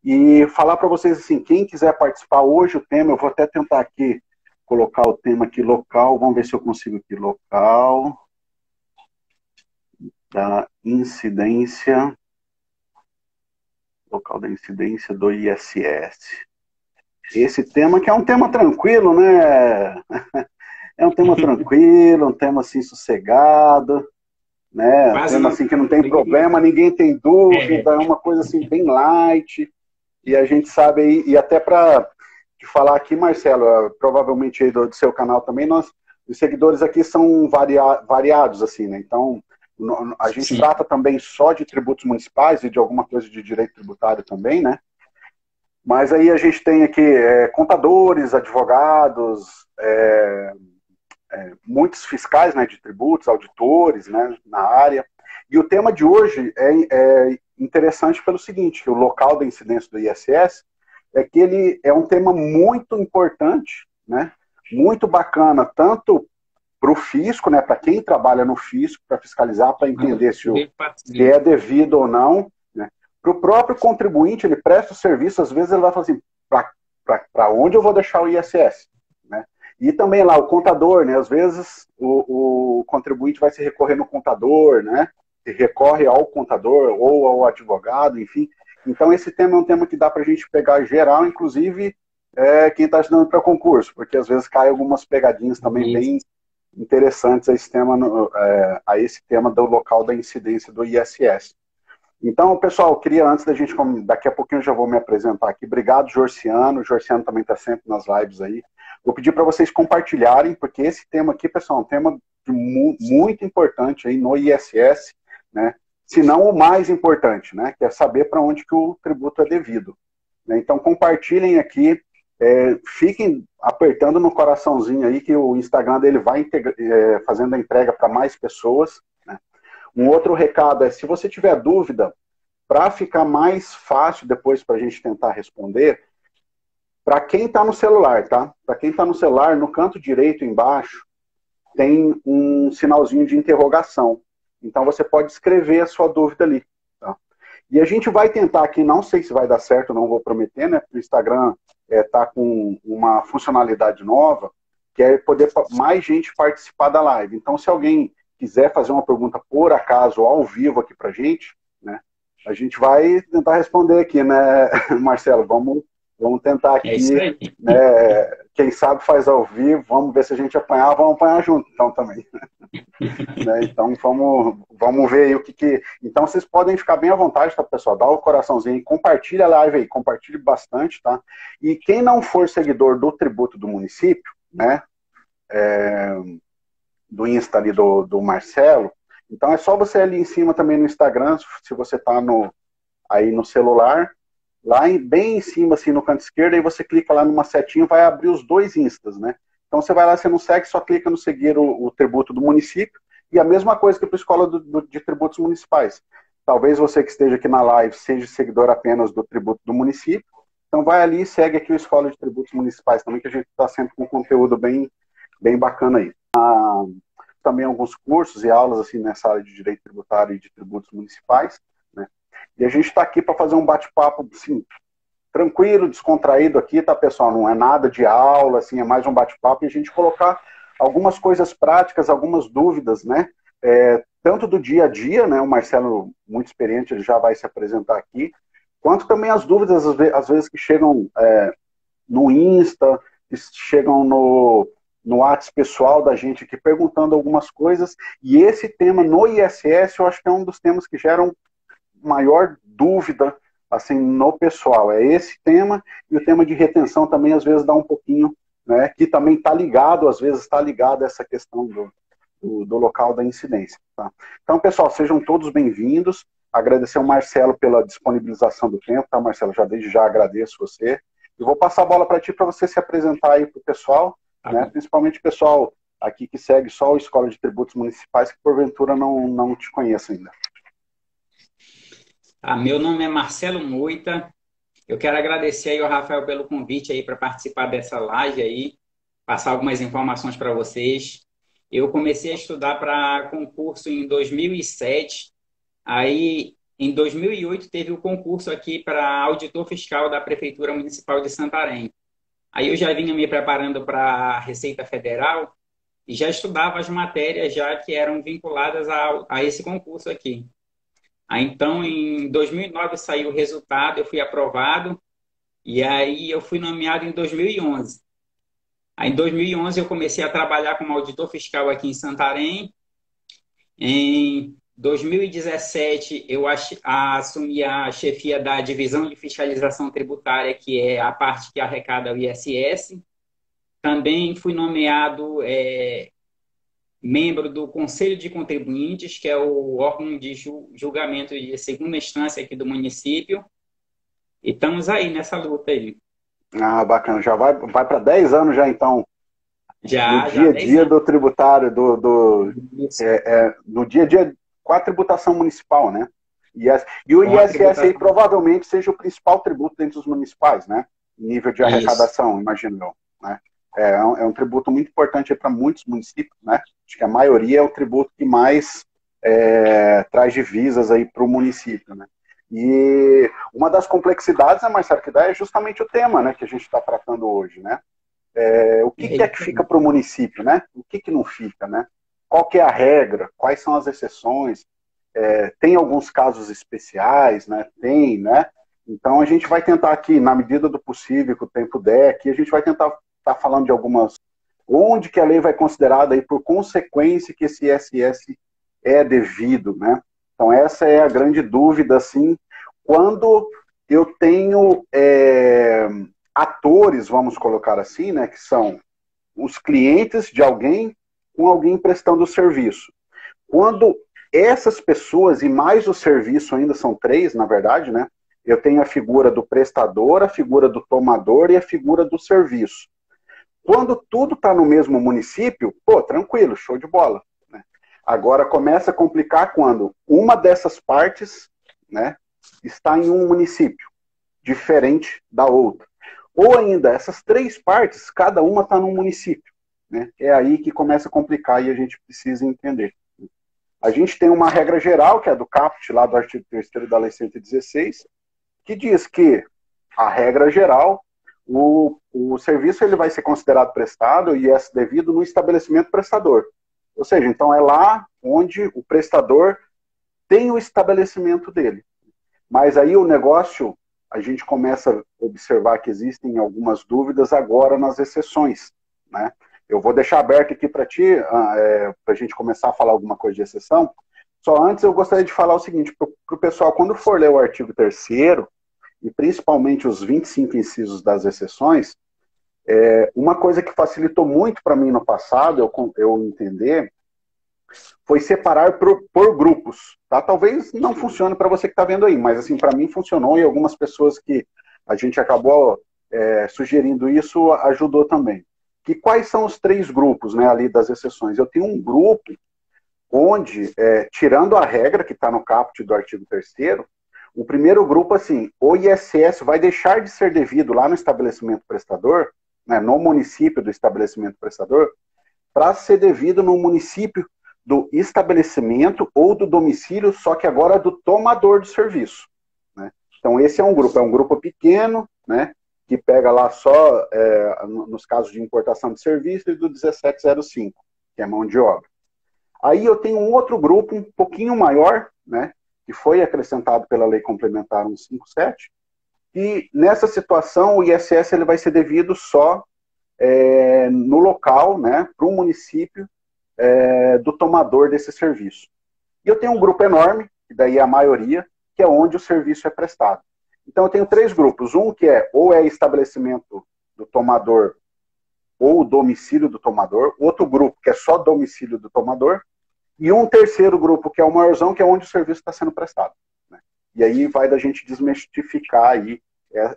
E falar para vocês assim, quem quiser participar hoje, o tema, eu vou até tentar aqui colocar o tema aqui local, vamos ver se eu consigo aqui, local da incidência, local da incidência do ISS. Esse tema que é um tema tranquilo, né? É um tema tranquilo, um tema assim sossegado, né? Um Quase tema não assim que não tem tem. problema, ninguém tem dúvida, é uma coisa assim bem light, e a gente sabe aí, e até para te falar aqui, Marcelo, provavelmente aí do seu canal também, os seguidores aqui são variados, assim, né? Então, a gente Sim. trata também só de tributos municipais e de alguma coisa de direito tributário também, né? Mas aí a gente tem aqui contadores, advogados, muitos fiscais, né, de tributos, auditores, né, na área. E o tema de hoje é interessante pelo seguinte, que o local da incidência do ISS é que ele é um tema muito importante, né, muito bacana, tanto para o fisco, né, para quem trabalha no fisco, para fiscalizar, para entender se é devido ou não, né. Para o próprio contribuinte, ele presta o serviço, às vezes ele vai falar assim, para onde eu vou deixar o ISS? Né? E também lá, o contador, né, às vezes o contribuinte vai se recorrer no contador, né, se recorre ao contador ou ao advogado, enfim. Então esse tema é um tema que dá para a gente pegar geral, inclusive quem está estudando para concurso, porque às vezes cai algumas pegadinhas também Isso. bem interessantes a esse tema do local da incidência do ISS. Então, pessoal, eu queria, antes da gente, daqui a pouquinho eu já vou me apresentar aqui. Obrigado, Jorciano. O Jorciano também está sempre nas lives aí. Vou pedir para vocês compartilharem, porque esse tema aqui, pessoal, é um tema muito importante aí no ISS, né? Se não o mais importante, né? Que é saber para onde que o tributo é devido. Né? Então, compartilhem aqui, fiquem apertando no coraçãozinho aí, que o Instagram dele vai fazendo a entrega para mais pessoas. Né? Um outro recado é, se você tiver dúvida, para ficar mais fácil depois para a gente tentar responder, para quem está no celular, tá? Para quem está no celular, no canto direito embaixo, tem um sinalzinho de interrogação. Então você pode escrever a sua dúvida ali. Tá? E a gente vai tentar aqui, não sei se vai dar certo, não vou prometer, né? Porque o Instagram está com uma funcionalidade nova, que é poder mais gente participar da live. Então, se alguém quiser fazer uma pergunta por acaso ao vivo aqui para né? A gente vai tentar responder aqui, né, Marcelo? Vamos tentar É isso aqui, aí. né? Quem sabe faz ao vivo, vamos ver se a gente apanhar, vamos apanhar junto, então também. Né? Então vamos ver aí o que. Então vocês podem ficar bem à vontade, tá, pessoal? Dá o coraçãozinho aí, compartilha a live aí, compartilhe bastante, tá? E quem não for seguidor do tributo do município, né? Do Insta ali do Marcelo, então é só você ali em cima também no Instagram, se você tá aí no celular, lá bem em cima, assim, no canto esquerdo, aí você clica lá numa setinha, vai abrir os dois Instas, né? Então você vai lá, você não segue, só clica no seguir o tributo do município, e a mesma coisa que para a Escola de Tributos Municipais. Talvez você que esteja aqui na live seja seguidor apenas do tributo do município, então vai ali e segue aqui o Escola de Tributos Municipais também, que a gente está sempre com conteúdo bem bacana aí. Também alguns cursos e aulas assim nessa área de direito tributário e de tributos municipais, né? E a gente está aqui para fazer um bate-papo assim, tranquilo, descontraído aqui, tá, pessoal? Não é nada de aula, assim, é mais um bate-papo e a gente colocar algumas coisas práticas, algumas dúvidas, né? Tanto do dia a dia, né? O Marcelo, muito experiente, ele já vai se apresentar aqui, quanto também as dúvidas, às vezes, que chegam no Insta, que chegam no WhatsApp pessoal da gente aqui, perguntando algumas coisas. E esse tema no ISS, eu acho que é um dos temas que geram maior dúvida assim no pessoal. É esse tema, e o tema de retenção também às vezes dá um pouquinho, né, que também está ligado, às vezes está ligado a essa questão do local da incidência. Tá? Então, pessoal, sejam todos bem-vindos. Agradecer ao Marcelo pela disponibilização do tempo, tá, Marcelo? Desde já agradeço você. E vou passar a bola para ti, para você se apresentar aí para o pessoal, Tá né? bom. Principalmente o pessoal aqui que segue só a Escola de Tributos Municipais, que porventura não te conheça ainda. Meu nome é Marcelo Moita. Eu quero agradecer aí ao Rafael pelo convite aí para participar dessa live aí, passar algumas informações para vocês. Eu comecei a estudar para concurso em 2007. Aí em 2008 teve o concurso aqui para auditor fiscal da Prefeitura Municipal de Santarém. Aí eu já vinha me preparando para a Receita Federal e já estudava as matérias já que eram vinculadas a esse concurso aqui. Aí então, em 2009 saiu o resultado, eu fui aprovado e aí eu fui nomeado em 2011. Aí em 2011 eu comecei a trabalhar como auditor fiscal aqui em Santarém. Em 2017, eu assumi a chefia da divisão de fiscalização tributária, que é a parte que arrecada o ISS. Também fui nomeado membro do Conselho de Contribuintes, que é o órgão de julgamento de segunda instância aqui do município. E estamos aí nessa luta aí. Ah, bacana. Já vai para 10 anos já, então. Já, no dia a dia do tributário, no dia a dia com a tributação municipal, né? E o ISS aí provavelmente seja o principal tributo dentro dos municipais, né? Nível de arrecadação, imagino eu, né? É um tributo muito importante para muitos municípios, né? Acho que a maioria é o tributo que mais traz divisas aí para o município, né? E uma das complexidades, né, Marcelo, que dá é justamente o tema, né, que a gente está tratando hoje, né? O que é que fica para o município, né? O que não fica, né? Qual que é a regra? Quais são as exceções? Tem alguns casos especiais, né? Tem, né? Então a gente vai tentar aqui, na medida do possível, que o tempo der, aqui a gente vai tentar estar falando de algumas... Onde que a lei vai considerar aí por consequência que esse ISS é devido, né? Então essa é a grande dúvida, assim, quando eu tenho... atores, vamos colocar assim, né, que são os clientes de alguém com alguém prestando o serviço. Quando essas pessoas, e mais o serviço ainda são 3, na verdade, né, eu tenho a figura do prestador, a figura do tomador e a figura do serviço. Quando tudo está no mesmo município, pô, tranquilo, show de bola, né? Agora começa a complicar quando uma dessas partes, né, está em um município diferente da outra. Ou ainda, essas 3 partes, cada uma está num município, né? É aí que começa a complicar e a gente precisa entender. A gente tem uma regra geral, que é do CAPT, lá do artigo 3º da Lei 116, que diz que a regra geral, o serviço ele vai ser considerado prestado e é devido no estabelecimento prestador. Ou seja, então é lá onde o prestador tem o estabelecimento dele. Mas aí o negócio... a gente começa a observar que existem algumas dúvidas agora nas exceções, né? Eu vou deixar aberto aqui para ti, para a gente começar a falar alguma coisa de exceção. Só antes eu gostaria de falar o seguinte, para o pessoal, quando for ler o artigo 3º, e principalmente os 25 incisos das exceções, uma coisa que facilitou muito para mim no passado, eu entender, foi separar por grupos, tá? Talvez não funcione para você que está vendo aí, mas assim, para mim funcionou e algumas pessoas que a gente acabou sugerindo isso ajudou também. Que quais são os 3 grupos, né, ali das exceções? Eu tenho um grupo onde, tirando a regra que está no caput do artigo 3º, o primeiro grupo, assim, o ISS vai deixar de ser devido lá no estabelecimento prestador, né, no município do estabelecimento prestador, para ser devido no município do estabelecimento ou do domicílio, só que agora do tomador do serviço, né? Então esse é um grupo pequeno, né, que pega lá só nos casos de importação de serviço e do 1705, que é mão de obra. Aí eu tenho um outro grupo um pouquinho maior, né, que foi acrescentado pela Lei Complementar 157, e nessa situação o ISS ele vai ser devido só no local, né, para o município do tomador desse serviço. E eu tenho um grupo enorme, que daí é a maioria, que é onde o serviço é prestado. Então eu tenho 3 grupos, um que ou é estabelecimento do tomador ou domicílio do tomador, outro grupo que é só domicílio do tomador, e um terceiro grupo que é o maiorzão, que é onde o serviço está sendo prestado, né? E aí vai da gente desmistificar aí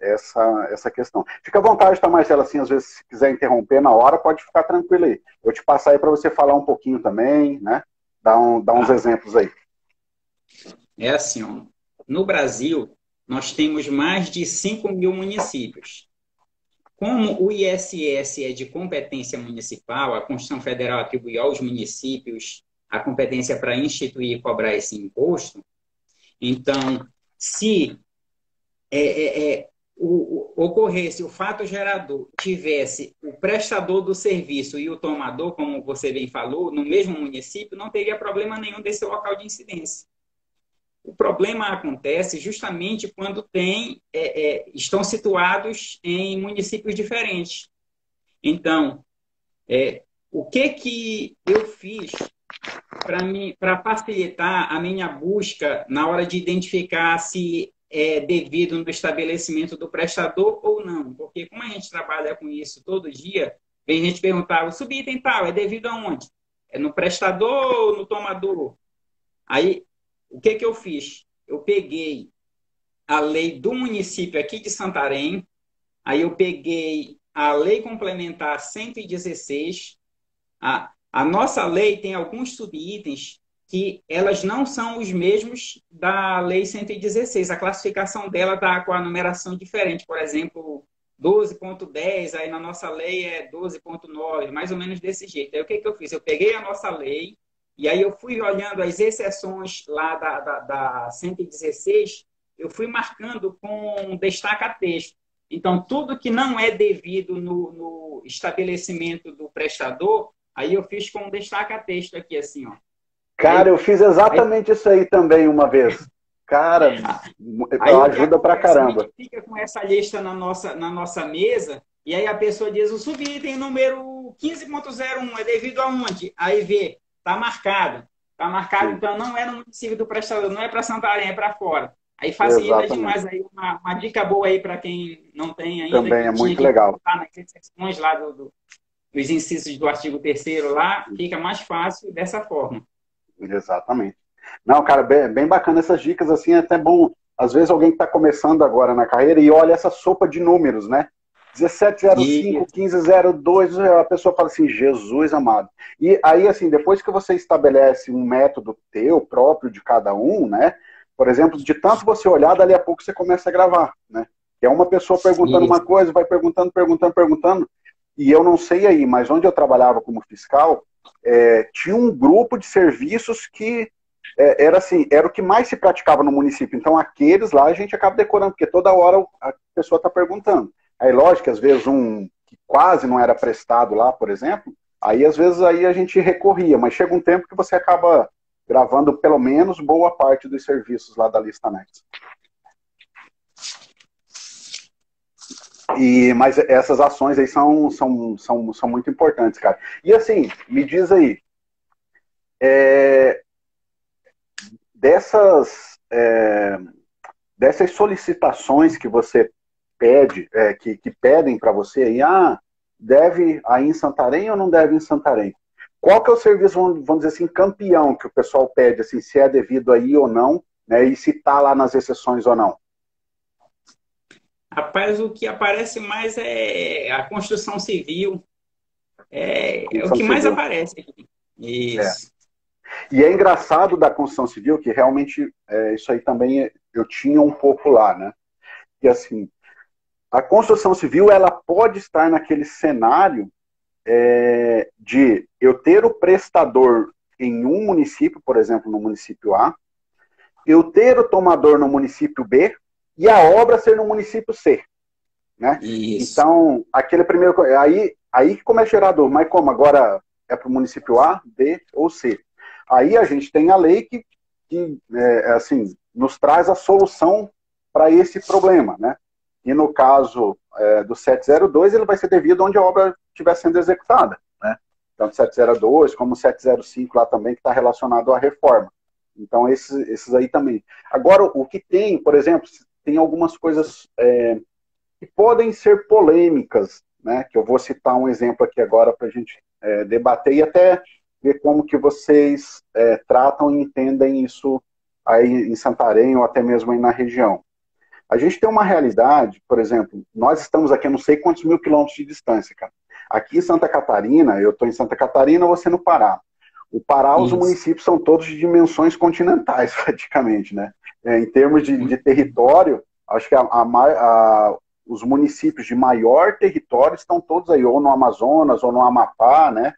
essa questão. Fica à vontade, tá, Marcelo? Assim, às vezes, se quiser interromper na hora, pode ficar tranquilo aí. Vou te passar aí para você falar um pouquinho também, né? Dar uns exemplos aí. É assim, ó, no Brasil, nós temos mais de 5.000 municípios. Como o ISS é de competência municipal, a Constituição Federal atribui aos municípios a competência para instituir e cobrar esse imposto, Então, se ocorresse o fato gerador, tivesse o prestador do serviço e o tomador, como você bem falou, no mesmo município, não teria problema nenhum desse local de incidência. O problema acontece justamente quando estão situados em municípios diferentes. Então, o que eu fiz para facilitar a minha busca na hora de identificar se é devido no estabelecimento do prestador ou não? Porque como a gente trabalha com isso todo dia, vem gente perguntar, o subitem tal, é devido aonde? É no prestador ou no tomador? Aí, o que eu fiz? Eu peguei a lei do município aqui de Santarém, aí eu peguei a lei complementar 116. A nossa lei tem alguns subitens que elas não são os mesmos da lei 116. A classificação dela está com a numeração diferente. Por exemplo, 12.10, aí na nossa lei é 12.9, mais ou menos desse jeito. Aí o que eu fiz? Eu peguei a nossa lei, e aí eu fui olhando as exceções lá da 116, eu fui marcando com destaca-texto. Então, tudo que não é devido no estabelecimento do prestador, aí eu fiz com destaca-texto aqui, assim, ó. Cara, eu fiz exatamente isso aí também uma vez. Cara, ajuda pra caramba. A gente fica com essa lista na nossa mesa, e aí a pessoa diz, o subitem número 15.01 é devido aonde? Aí vê, tá marcado. Tá marcado, sim. Então não é no município do prestador, não é para Santarém, é para fora. Aí facilita exatamente. Demais. Aí uma dica boa aí para quem não tem ainda. Também é muito legal. Nas exceções lá dos incisos do artigo 3º lá, fica mais fácil dessa forma. Exatamente. Não, cara, bem bacana essas dicas, assim, é até bom, às vezes alguém que está começando agora na carreira e olha essa sopa de números, né? 1705, 1502, a pessoa fala assim, Jesus amado. E aí, assim, depois que você estabelece um método teu, próprio de cada um, né? Por exemplo, de tanto você olhar, dali a pouco você começa a gravar, né? Que é uma pessoa perguntando uma coisa, vai perguntando, e eu não sei aí, mas onde eu trabalhava como fiscal, tinha um grupo de serviços que era assim, era o que mais se praticava no município. Então, aqueles lá a gente acaba decorando, porque toda hora a pessoa está perguntando. Aí, lógico que às vezes um que quase não era prestado lá, por exemplo, aí às vezes aí a gente recorria, mas chega um tempo que você acaba gravando pelo menos boa parte dos serviços lá da lista anexa. Mas essas ações aí são muito importantes, cara. E assim, me diz aí, dessas solicitações que você pede, que pedem para você aí, deve aí em Santarém ou não deve em Santarém? Qual que é o serviço, vamos dizer assim, campeão que o pessoal pede, assim, se é devido aí ou não, né, e se está lá nas exceções ou não? Rapaz, o que aparece mais é a construção civil. É o que mais aparece aqui. Isso. E é engraçado da construção civil, que realmente isso aí também eu tinha um pouco lá, né? E assim, a construção civil, ela pode estar naquele cenário de eu ter o prestador em um município, por exemplo, no município A, eu ter o tomador no município B, e a obra ser no município C, né? Isso. Então, aquele primeiro... Aí que começa a gerar dor. Mas como? Agora é para o município A, B ou C. Aí a gente tem a lei que assim, nos traz a solução para esse problema, né? E no caso do 702, ele vai ser devido onde a obra estiver sendo executada, né? Tanto 702 como 705 lá também, que está relacionado à reforma. Então, esses aí também. Agora, o que tem, por exemplo, tem algumas coisas que podem ser polêmicas, né? Que eu vou citar um exemplo aqui agora para a gente debater e até ver como que vocês tratam e entendem isso aí em Santarém ou até mesmo aí na região. A gente tem uma realidade, por exemplo, nós estamos aqui a não sei quantos mil quilômetros de distância, cara. Aqui em Santa Catarina, eu estou em Santa Catarina, você no Pará. O Pará, os municípios são todos de dimensões continentais, praticamente, né? Em termos de território, acho que os municípios de maior território estão todos aí, ou no Amazonas, ou no Amapá, né?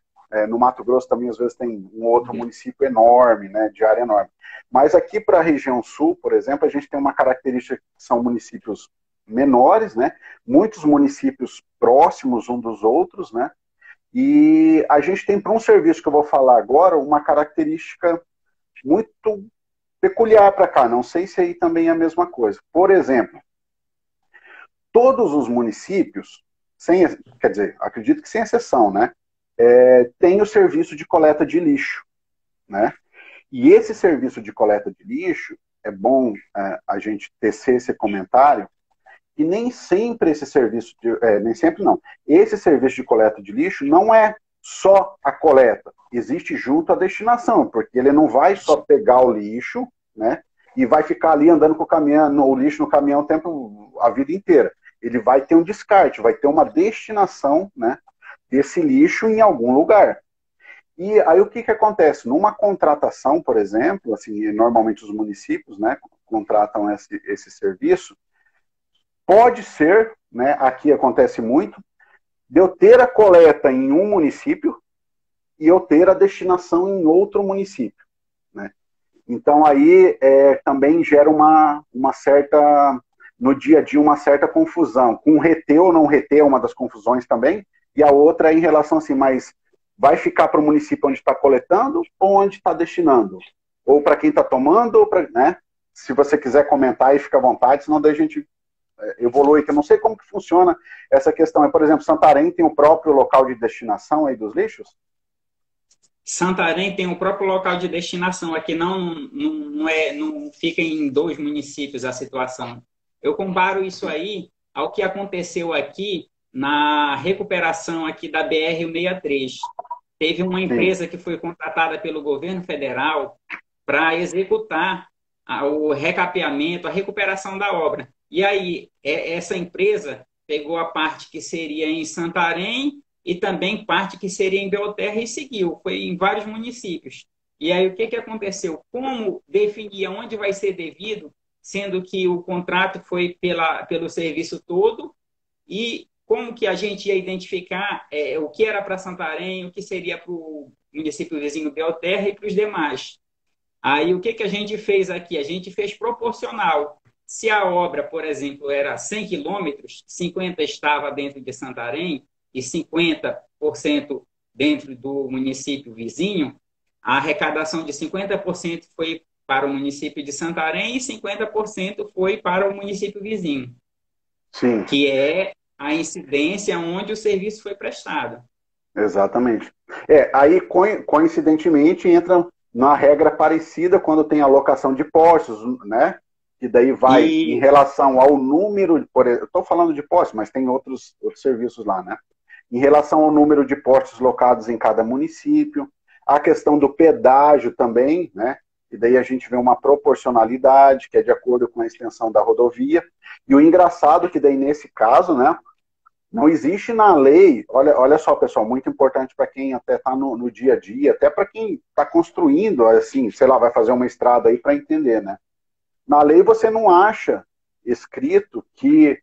no Mato Grosso também, às vezes, tem um outro município enorme, né, de área enorme. Mas aqui para a região sul, por exemplo, a gente tem uma característica que são municípios menores, né, muitos municípios próximos um dos outros, né, e a gente tem para um serviço que eu vou falar agora uma característica muito peculiar para cá, não sei se aí também é a mesma coisa. Por exemplo, todos os municípios, quer dizer, acredito que sem exceção, né, tem o serviço de coleta de lixo, né? E esse serviço de coleta de lixo, é bom a gente tecer esse comentário, e nem sempre esse serviço, nem sempre não, esse serviço de coleta de lixo não é só a coleta, existe junto a destinação, porque ele não vai só pegar o lixo, né, e vai ficar ali andando com o caminhão, o lixo no caminhão a vida inteira. Ele vai ter um descarte, vai ter uma destinação, né, desse lixo em algum lugar. E aí o que acontece? Numa contratação, por exemplo, assim, normalmente os municípios, né, contratam esse serviço, pode ser, né, aqui acontece muito, de eu ter a coleta em um município e eu ter a destinação em outro município, né? Então aí também gera uma certa, no dia a dia, uma certa confusão. Com reter ou não reter é uma das confusões também, e a outra é em relação assim, mas vai ficar para o município onde está coletando ou onde está destinando? Ou para quem está tomando, ou para, né? Se você quiser comentar aí, fica à vontade, senão daí a gente evolui, que eu não sei como que funciona essa questão. Por exemplo, Santarém tem o próprio local de destinação aí dos lixos? Santarém tem o próprio local de destinação, aqui não fica em 2 municípios a situação. Eu comparo isso aí ao que aconteceu aqui na recuperação aqui da BR-163. Teve uma empresa que foi contratada pelo governo federal para executar o recapeamento, a recuperação da obra. E aí, essa empresa pegou a parte que seria em Santarém e também parte que seria em Belterra e seguiu. Foi em vários municípios. E aí, o que aconteceu? Como definir onde vai ser devido, sendo que o contrato foi pelo serviço todo, e como que a gente ia identificar o que era para Santarém, o que seria para o município vizinho Belterra e para os demais. Aí, o que a gente fez aqui? A gente fez proporcional. Se a obra, por exemplo, era 100 quilômetros, 50 estava dentro de Santarém e 50% dentro do município vizinho, a arrecadação de 50% foi para o município de Santarém e 50% foi para o município vizinho. Sim. Que é a incidência onde o serviço foi prestado. Exatamente. Aí, coincidentemente, entra na regra parecida quando tem alocação de postos, né? Que daí vai em relação ao número, eu estou falando de postos, mas tem outros serviços lá, né? Em relação ao número de postos locados em cada município, a questão do pedágio também, né? E daí a gente vê uma proporcionalidade, que é de acordo com a extensão da rodovia. E o engraçado é que daí, nesse caso, né? Não existe na lei, olha só, pessoal, muito importante para quem até está no dia a dia, até para quem está construindo, assim, sei lá, vai fazer uma estrada aí para entender, né? Na lei você não acha escrito que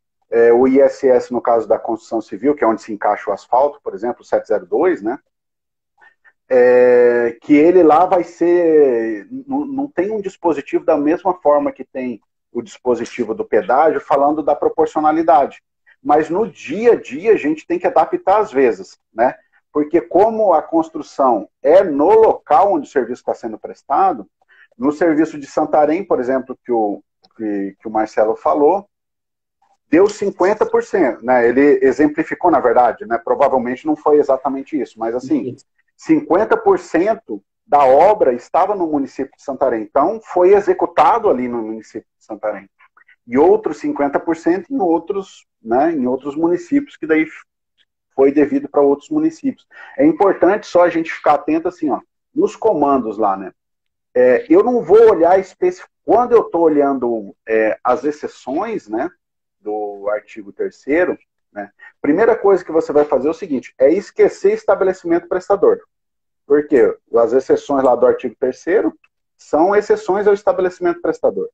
o ISS, no caso da construção civil, que é onde se encaixa o asfalto, por exemplo, o 702, né? Que ele lá vai ser... Não tem um dispositivo da mesma forma que tem o dispositivo do pedágio, falando da proporcionalidade. Mas no dia a dia a gente tem que adaptar às vezes, né? Porque como a construção é no local onde o serviço está sendo prestado, no serviço de Santarém, por exemplo, que o Marcelo falou, deu 50%, né? Ele exemplificou, na verdade, né? Provavelmente não foi exatamente isso, mas assim, 50% da obra estava no município de Santarém. Então, foi executado ali no município de Santarém. E outros 50% em outros, né, em outros municípios, que daí foi devido para outros municípios. É importante só a gente ficar atento assim, ó, nos comandos lá, né? Eu não vou olhar específico. Quando eu estou olhando as exceções, né, do artigo 3º, né, primeira coisa que você vai fazer é o seguinte, é esquecer estabelecimento prestador. Porque as exceções lá do artigo 3º são exceções ao estabelecimento prestador.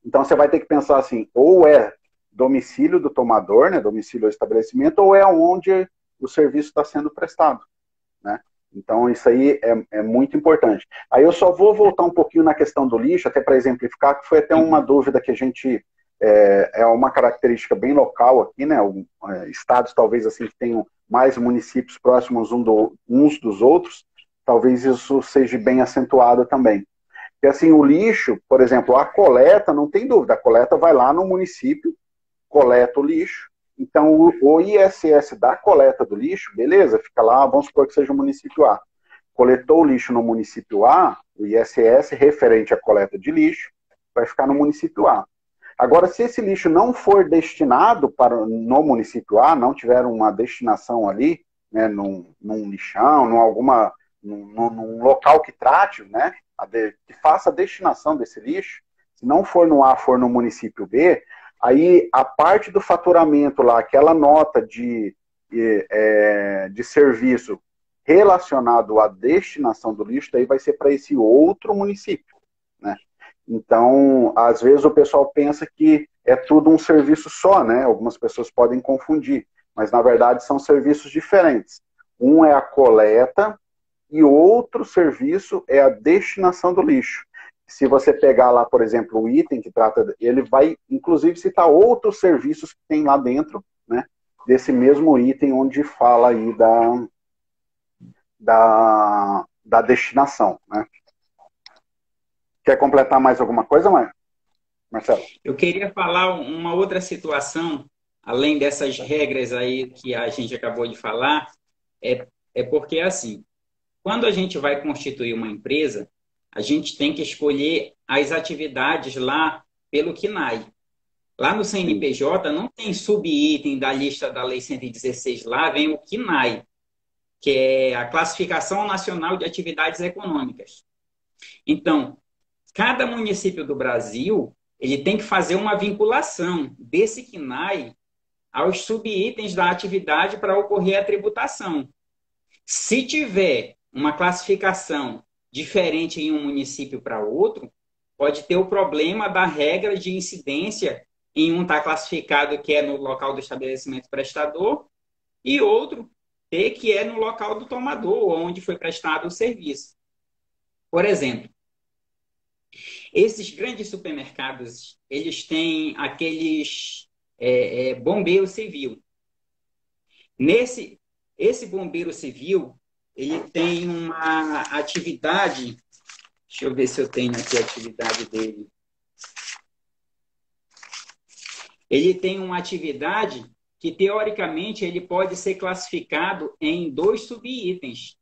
Então você vai ter que pensar assim, ou é domicílio do tomador, né, domicílio ao estabelecimento, ou é onde o serviço está sendo prestado. né? Então, isso aí é muito importante. Aí eu só vou voltar um pouquinho na questão do lixo, até para exemplificar, que foi até uma dúvida que a gente... É uma característica bem local aqui, né? Estados, talvez, assim, que tenham mais municípios próximos uns dos outros, talvez isso seja bem acentuado também. Porque, assim, o lixo, por exemplo, a coleta, não tem dúvida, a coleta vai lá no município, coleta o lixo. Então, o ISS da coleta do lixo, beleza, fica lá, vamos supor que seja o município A. Coletou o lixo no município A, o ISS referente à coleta de lixo, vai ficar no município A. Agora, se esse lixo não for destinado no município A, não tiver uma destinação ali, né, num lixão, num local que trate, né, que faça a destinação desse lixo, se não for no A, for no município B, aí a parte do faturamento lá, aquela nota de serviço relacionado à destinação do lixo, daí vai ser para esse outro município, né? Então, às vezes o pessoal pensa que é tudo um serviço só, né? Algumas pessoas podem confundir, mas na verdade são serviços diferentes. Um é a coleta e outro serviço é a destinação do lixo. Se você pegar lá, por exemplo, o item que trata, ele vai, inclusive, citar outros serviços que tem lá dentro, né? Desse mesmo item onde fala aí da destinação, né? Quer completar mais alguma coisa, Marcelo? Eu queria falar uma outra situação, além dessas regras aí que a gente acabou de falar, é porque, assim, quando a gente vai constituir uma empresa, a gente tem que escolher as atividades lá pelo CNAE. Lá no CNPJ não tem subitem da lista da Lei 116, lá vem o CNAE, que é a Classificação Nacional de Atividades Econômicas. Então, cada município do Brasil, ele tem que fazer uma vinculação desse CNAE aos subitens da atividade para ocorrer a tributação. Se tiver uma classificação diferente em um município para outro, pode ter o problema da regra de incidência em um estar classificado que é no local do estabelecimento prestador e outro ter que é no local do tomador, onde foi prestado o serviço. Por exemplo, esses grandes supermercados, eles têm aqueles bombeiro civil. Esse bombeiro civil, ele tem uma atividade, deixa eu ver se eu tenho aqui a atividade dele. Ele tem uma atividade que, teoricamente, ele pode ser classificado em 2 subitens.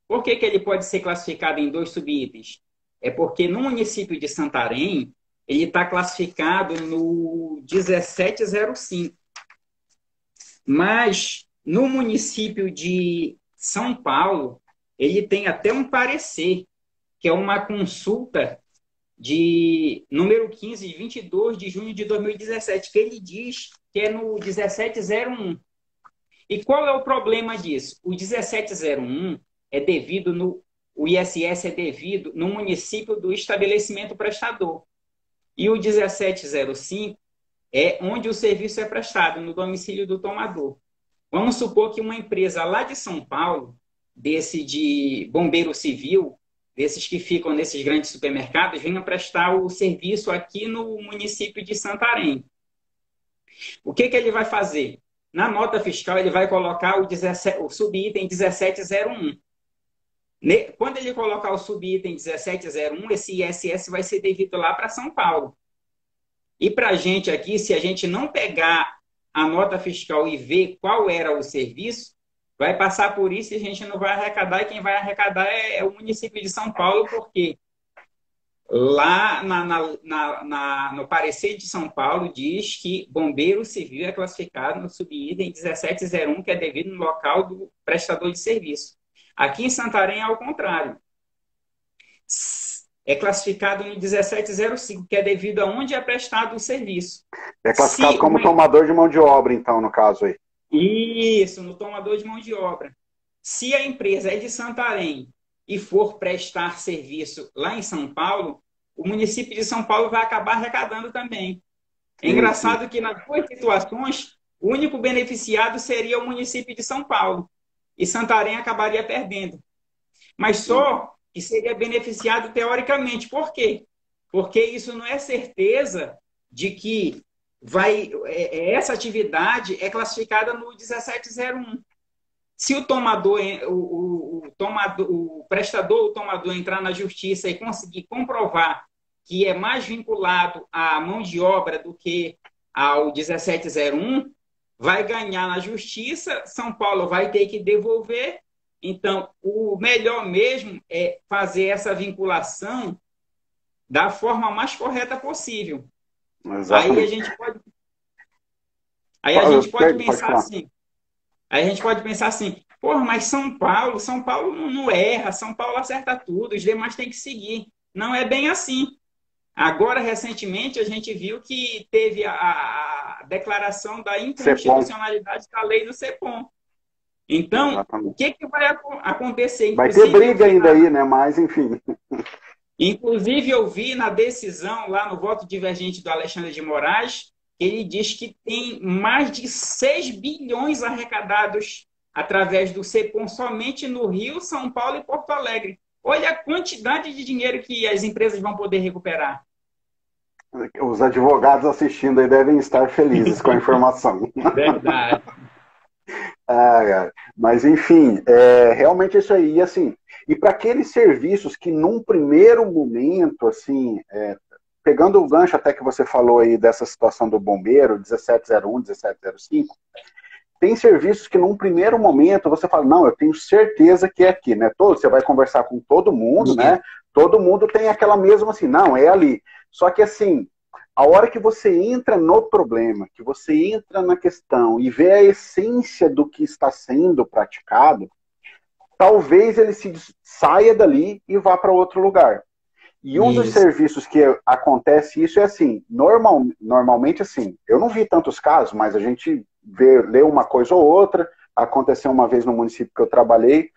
Por que ele pode ser classificado em 2 subitens? É porque no município de Santarém, ele está classificado no 1705. Mas no município de São Paulo, ele tem até um parecer, que é uma consulta de número 15, de 22 de junho de 2017, que ele diz que é no 1701. E qual é o problema disso? O 1701 é devido o ISS é devido no município do estabelecimento prestador. E o 1705 é onde o serviço é prestado, no domicílio do tomador. Vamos supor que uma empresa lá de São Paulo, desse de bombeiro civil, desses que ficam nesses grandes supermercados, venha prestar o serviço aqui no município de Santarém. O que ele vai fazer? Na nota fiscal, ele vai colocar o subitem 1701. Quando ele colocar o subitem 1701, esse ISS vai ser devido lá para São Paulo. E para a gente aqui, se a gente não pegar a nota fiscal e ver qual era o serviço, vai passar por isso e a gente não vai arrecadar, e quem vai arrecadar é o município de São Paulo, porque lá no parecer de São Paulo diz que bombeiro civil é classificado no subitem 1701, que é devido no local do prestador de serviço. Aqui em Santarém é ao contrário. É classificado no 1705, que é devido a onde é prestado o serviço. É classificado como tomador de mão de obra, então, no caso aí. Isso, no tomador de mão de obra. Se a empresa é de Santarém e for prestar serviço lá em São Paulo, o município de São Paulo vai acabar arrecadando também. É engraçado que nas duas situações, o único beneficiado seria o município de São Paulo. e Santarém acabaria perdendo. Mas só que seria beneficiado teoricamente. Por quê? Porque isso não é certeza de que essa atividade é classificada no 1701. Se o tomador, o prestador, o tomador entrar na justiça e conseguir comprovar que é mais vinculado à mão de obra do que ao 1701, vai ganhar na justiça, São Paulo vai ter que devolver. Então, o melhor mesmo é fazer essa vinculação da forma mais correta possível. Exatamente. Aí a gente pode pensar assim. Aí a gente pode pensar assim, porra, mas São Paulo não erra, São Paulo acerta tudo, os demais têm que seguir. Não é bem assim. Agora, recentemente, a gente viu que teve a declaração da inconstitucionalidade da lei do CEPOM. Então, exatamente, o que vai acontecer? Vai ter briga ainda aí, né? Mas, enfim. Inclusive, eu vi na decisão, lá no voto divergente do Alexandre de Moraes, ele diz que tem mais de 6 bilhões arrecadados através do CEPOM somente no Rio, São Paulo e Porto Alegre. Olha a quantidade de dinheiro que as empresas vão poder recuperar. Os advogados assistindo aí devem estar felizes com a informação. Verdade. Mas, enfim, realmente isso aí. E, assim, e para aqueles serviços que, num primeiro momento, assim, pegando o gancho até que você falou aí dessa situação do bombeiro, 1701, 1705, tem serviços que, num primeiro momento, você fala, não, eu tenho certeza que é aqui, né? Você vai conversar com todo mundo, né? Todo mundo tem aquela mesma, assim, não, é ali. Só que, assim, a hora que você entra no problema, que você entra na questão e vê a essência do que está sendo praticado, talvez ele saia dali e vá para outro lugar. E um dos serviços que acontece isso é assim, normalmente assim, eu não vi tantos casos, mas a gente lê uma coisa ou outra, aconteceu uma vez no município que eu trabalhei,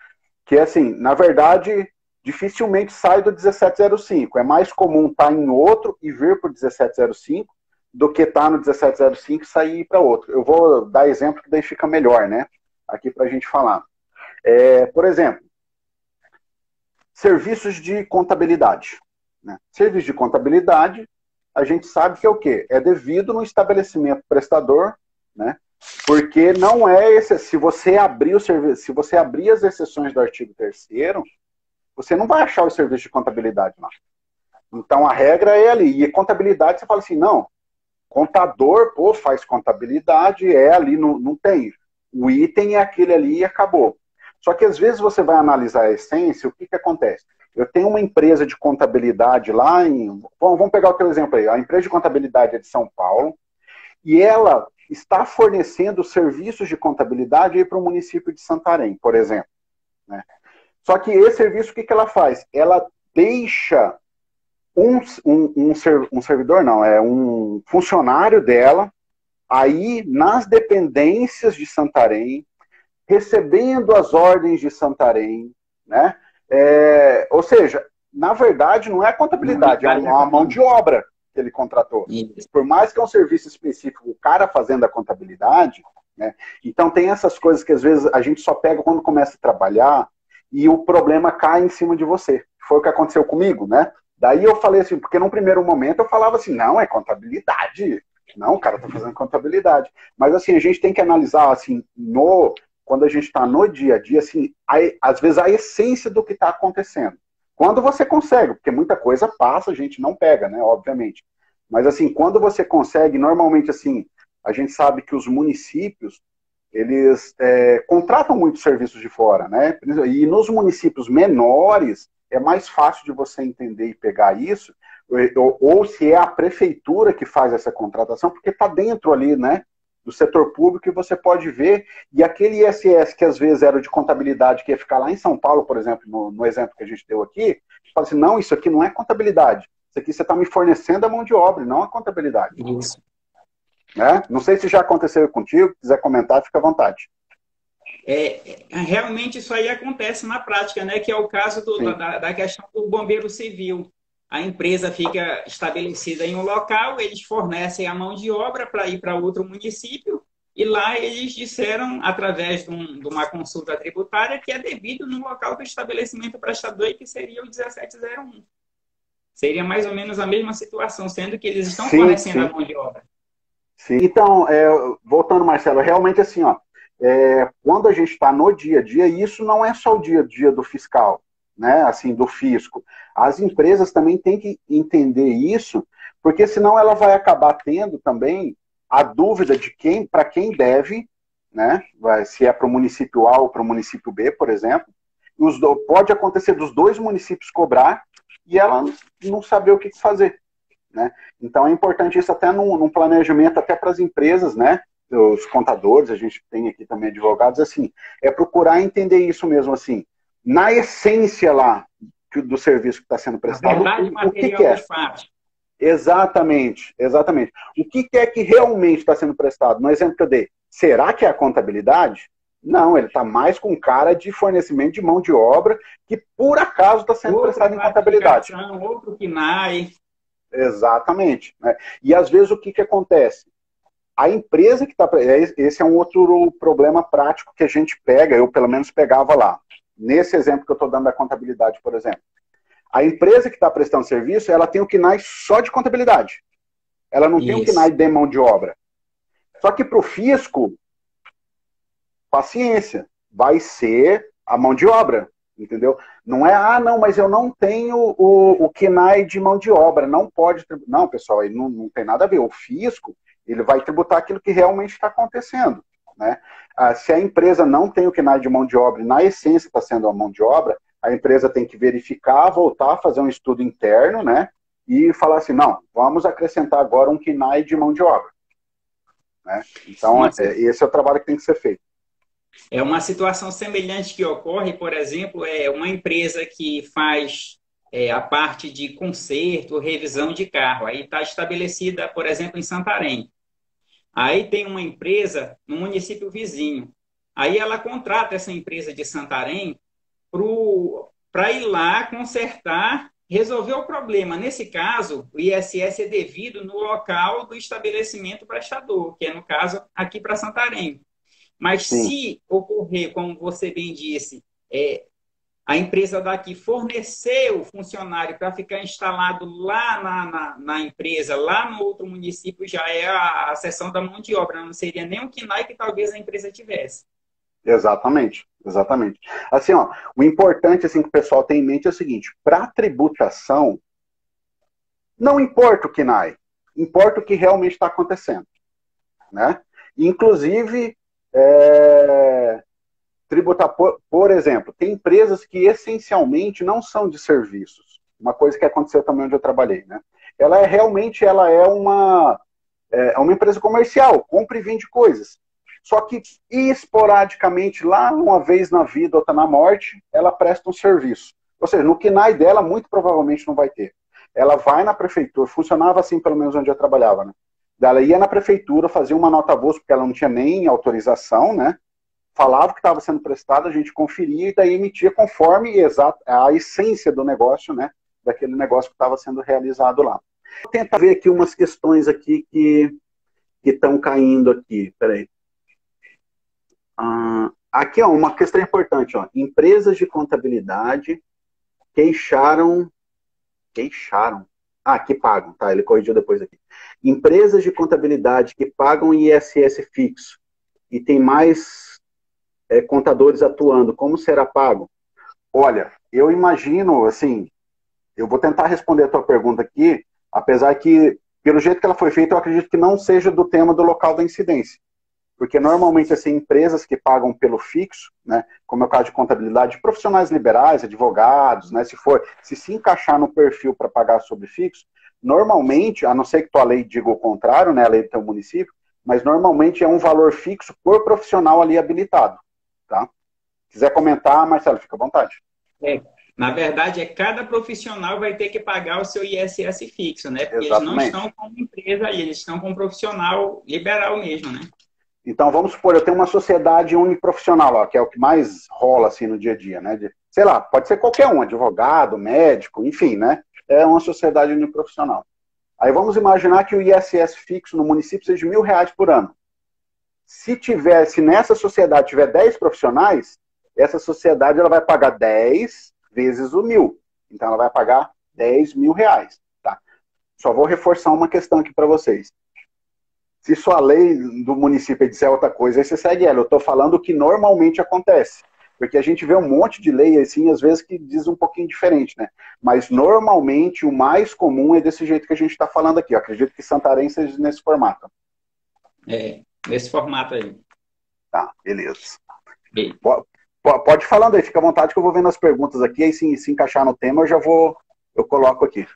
que é assim, na verdade, dificilmente sai do 1705. É mais comum estar em outro e vir para o 1705 do que estar no 1705 e sair para outro. Eu vou dar exemplo que daí fica melhor, né? Aqui para a gente falar. Por exemplo, serviços de contabilidade. Né? Serviço de contabilidade, a gente sabe que é o quê? É devido no estabelecimento prestador, né? Porque não é se você abrir o serviço, se você abrir as exceções do artigo 3º, você não vai achar o serviço de contabilidade lá. Então a regra é ali. E contabilidade, você fala assim, não, contador, faz contabilidade, ali, não tem. O item é aquele ali e acabou. Só que às vezes você vai analisar a essência, o que acontece? Eu tenho uma empresa de contabilidade lá em... Vamos pegar o teu exemplo aí. A empresa de contabilidade é de São Paulo e ela está fornecendo serviços de contabilidade para o município de Santarém, por exemplo. Né? Só que esse serviço, o que ela faz? Ela deixa um servidor, não, é um funcionário dela aí nas dependências de Santarém, recebendo as ordens de Santarém, né? Ou seja, na verdade, não é contabilidade, é uma mão de obra que ele contratou. Isso. Por mais que é um serviço específico, o cara fazendo a contabilidade, né? Então tem essas coisas que às vezes a gente só pega quando começa a trabalhar e o problema cai em cima de você. Foi o que aconteceu comigo, né? Daí eu falei assim, porque num primeiro momento eu falava assim, não, é contabilidade. Não, o cara tá fazendo contabilidade. Mas assim, a gente tem que analisar assim, quando a gente está no dia a dia, assim, às vezes a essência do que está acontecendo. Quando você consegue, porque muita coisa passa, a gente não pega, né, obviamente. Mas assim, quando você consegue, normalmente assim, a gente sabe que os municípios, eles contratam muitos serviços de fora, né? E nos municípios menores, é mais fácil de você entender e pegar isso, ou se é a prefeitura que faz essa contratação, porque está dentro ali, né? Do setor público, e você pode ver, e aquele ISS que às vezes era de contabilidade, que ia ficar lá em São Paulo, por exemplo, no exemplo que a gente deu aqui, fala assim, não, isso aqui não é contabilidade, isso aqui você está me fornecendo a mão de obra, não a contabilidade. Isso. Né? Não sei se já aconteceu contigo, se quiser comentar, fica à vontade. Realmente isso aí acontece na prática, né? Que é o caso da questão do bombeiro civil. A empresa fica estabelecida em um local, eles fornecem a mão de obra para ir para outro município, e E lá eles disseram, através de uma consulta tributária, que é devido no local do estabelecimento prestador e que seria o 1701. Seria mais ou menos a mesma situação, sendo que eles estão Sim, fornecendo a sim. mão de obra. Sim. Então, voltando, Marcelo, realmente assim, ó, quando a gente está no dia a dia, e isso não é só o dia a dia do fiscal, né, assim, do fisco. As empresas também têm que entender isso, porque senão ela vai acabar tendo também a dúvida de para quem deve, né, se é para o município A ou para o município B, por exemplo. Pode acontecer dos dois municípios cobrar e ela não saber o que fazer. Né? Então é importante isso até num planejamento, até para as empresas, né? Os contadores, a gente tem aqui também advogados, assim, é procurar entender isso mesmo, assim, na essência lá do serviço que está sendo Na prestado, verdade, o que material é? dos fatos. Exatamente, exatamente. O que é que realmente está sendo prestado? No exemplo que eu dei, será que é a contabilidade? Não, ele está mais com cara de fornecimento de mão de obra que por acaso está sendo prestado em contabilidade. Outro KNAI. Exatamente. Né? E às vezes o que acontece? A empresa que está. Esse é um outro problema prático que a gente pega, eu pelo menos pegava lá. Nesse exemplo que eu estou dando da contabilidade, por exemplo. A empresa que está prestando serviço, ela tem o KNAI só de contabilidade. Ela não tem o KNAI de mão de obra. Só que para o fisco, paciência, vai ser a mão de obra. Entendeu? Não é, não, mas eu não tenho o KNAI de mão de obra, não pode. Não, pessoal, ele não tem nada a ver. O fisco, ele vai tributar aquilo que realmente está acontecendo. Né? Se a empresa não tem o KNAI de mão de obra, e na essência está sendo a mão de obra, a empresa tem que verificar, voltar, fazer um estudo interno, né? E falar assim, não, vamos acrescentar agora um KNAI de mão de obra. Né? Então, esse é o trabalho que tem que ser feito. É uma situação semelhante que ocorre, por exemplo, é uma empresa que faz a parte de conserto, revisão de carro. Aí está estabelecida, por exemplo, em Santarém. Aí tem uma empresa no município vizinho. Aí ela contrata essa empresa de Santarém para ir lá consertar, resolver o problema. Nesse caso, o ISS é devido no local do estabelecimento prestador, que é, no caso, aqui para Santarém. Mas Sim. se ocorrer, como você bem disse, a empresa daqui forneceu o funcionário para ficar instalado lá na empresa, lá no outro município, já é a seção da mão de obra, não seria nem o KNAI que talvez a empresa tivesse. Exatamente, exatamente. Assim, ó, o importante assim, que o pessoal tem em mente é o seguinte, para tributação, não importa o KNAI, importa o que realmente está acontecendo. Né? Inclusive, tributar, por exemplo, tem empresas que essencialmente não são de serviços. Uma coisa que aconteceu também onde eu trabalhei. Né? Ela é uma empresa comercial, compra e vende coisas. Só que, esporadicamente, lá uma vez na vida, outra na morte, ela presta um serviço. Ou seja, no KNAI dela, muito provavelmente não vai ter. Ela vai na prefeitura, funcionava assim, pelo menos onde eu trabalhava, né? Ela ia na prefeitura, fazia uma nota-voz, porque ela não tinha nem autorização, né? Falava que estava sendo prestado, a gente conferia e daí emitia conforme a essência do negócio, né? Daquele negócio que estava sendo realizado lá. Vou tentar ver aqui umas questões aqui que estão caindo aqui. Peraí. Aqui, ó, uma questão importante. Ó. Empresas de contabilidade queixaram... que pagam, tá? Ele corrigiu depois aqui. Empresas de contabilidade que pagam ISS fixo e tem mais contadores atuando, como será pago? Olha, eu imagino, assim, eu vou tentar responder a tua pergunta aqui, apesar que, pelo jeito que ela foi feita, eu acredito que não seja do tema do local da incidência. Porque normalmente, assim, empresas que pagam pelo fixo, né, como é o caso de contabilidade, profissionais liberais, advogados, né, se encaixar no perfil para pagar sobre fixo, normalmente, a não ser que tua lei diga o contrário, né, a lei do teu município, mas normalmente é um valor fixo por profissional ali habilitado, tá? Se quiser comentar, Marcelo, fica à vontade. Na verdade, cada profissional vai ter que pagar o seu ISS fixo, né? Porque Exatamente. Eles não estão como empresa ali, eles estão como profissional liberal mesmo, né? Então, vamos supor, eu tenho uma sociedade uniprofissional, ó, que é o que mais rola assim, no dia a dia, né? Sei lá, pode ser qualquer um, advogado, médico, enfim, né? É uma sociedade uniprofissional. Aí vamos imaginar que o ISS fixo no município seja de R$1.000 por ano. Se nessa sociedade tiver 10 profissionais, essa sociedade ela vai pagar 10 vezes o 1.000. Então ela vai pagar R$ 10.000. Tá? Só vou reforçar uma questão aqui para vocês. Se sua lei do município disser outra coisa, aí você segue ela. Eu estou falando o que normalmente acontece. Porque a gente vê um monte de lei, assim, às vezes que diz um pouquinho diferente, né? Mas normalmente o mais comum é desse jeito que a gente está falando aqui. Eu acredito que Santarém seja nesse formato. Nesse formato aí. Tá, beleza. Pode ir falando aí, fica à vontade que eu vou vendo as perguntas aqui, aí se encaixar no tema eu coloco aqui.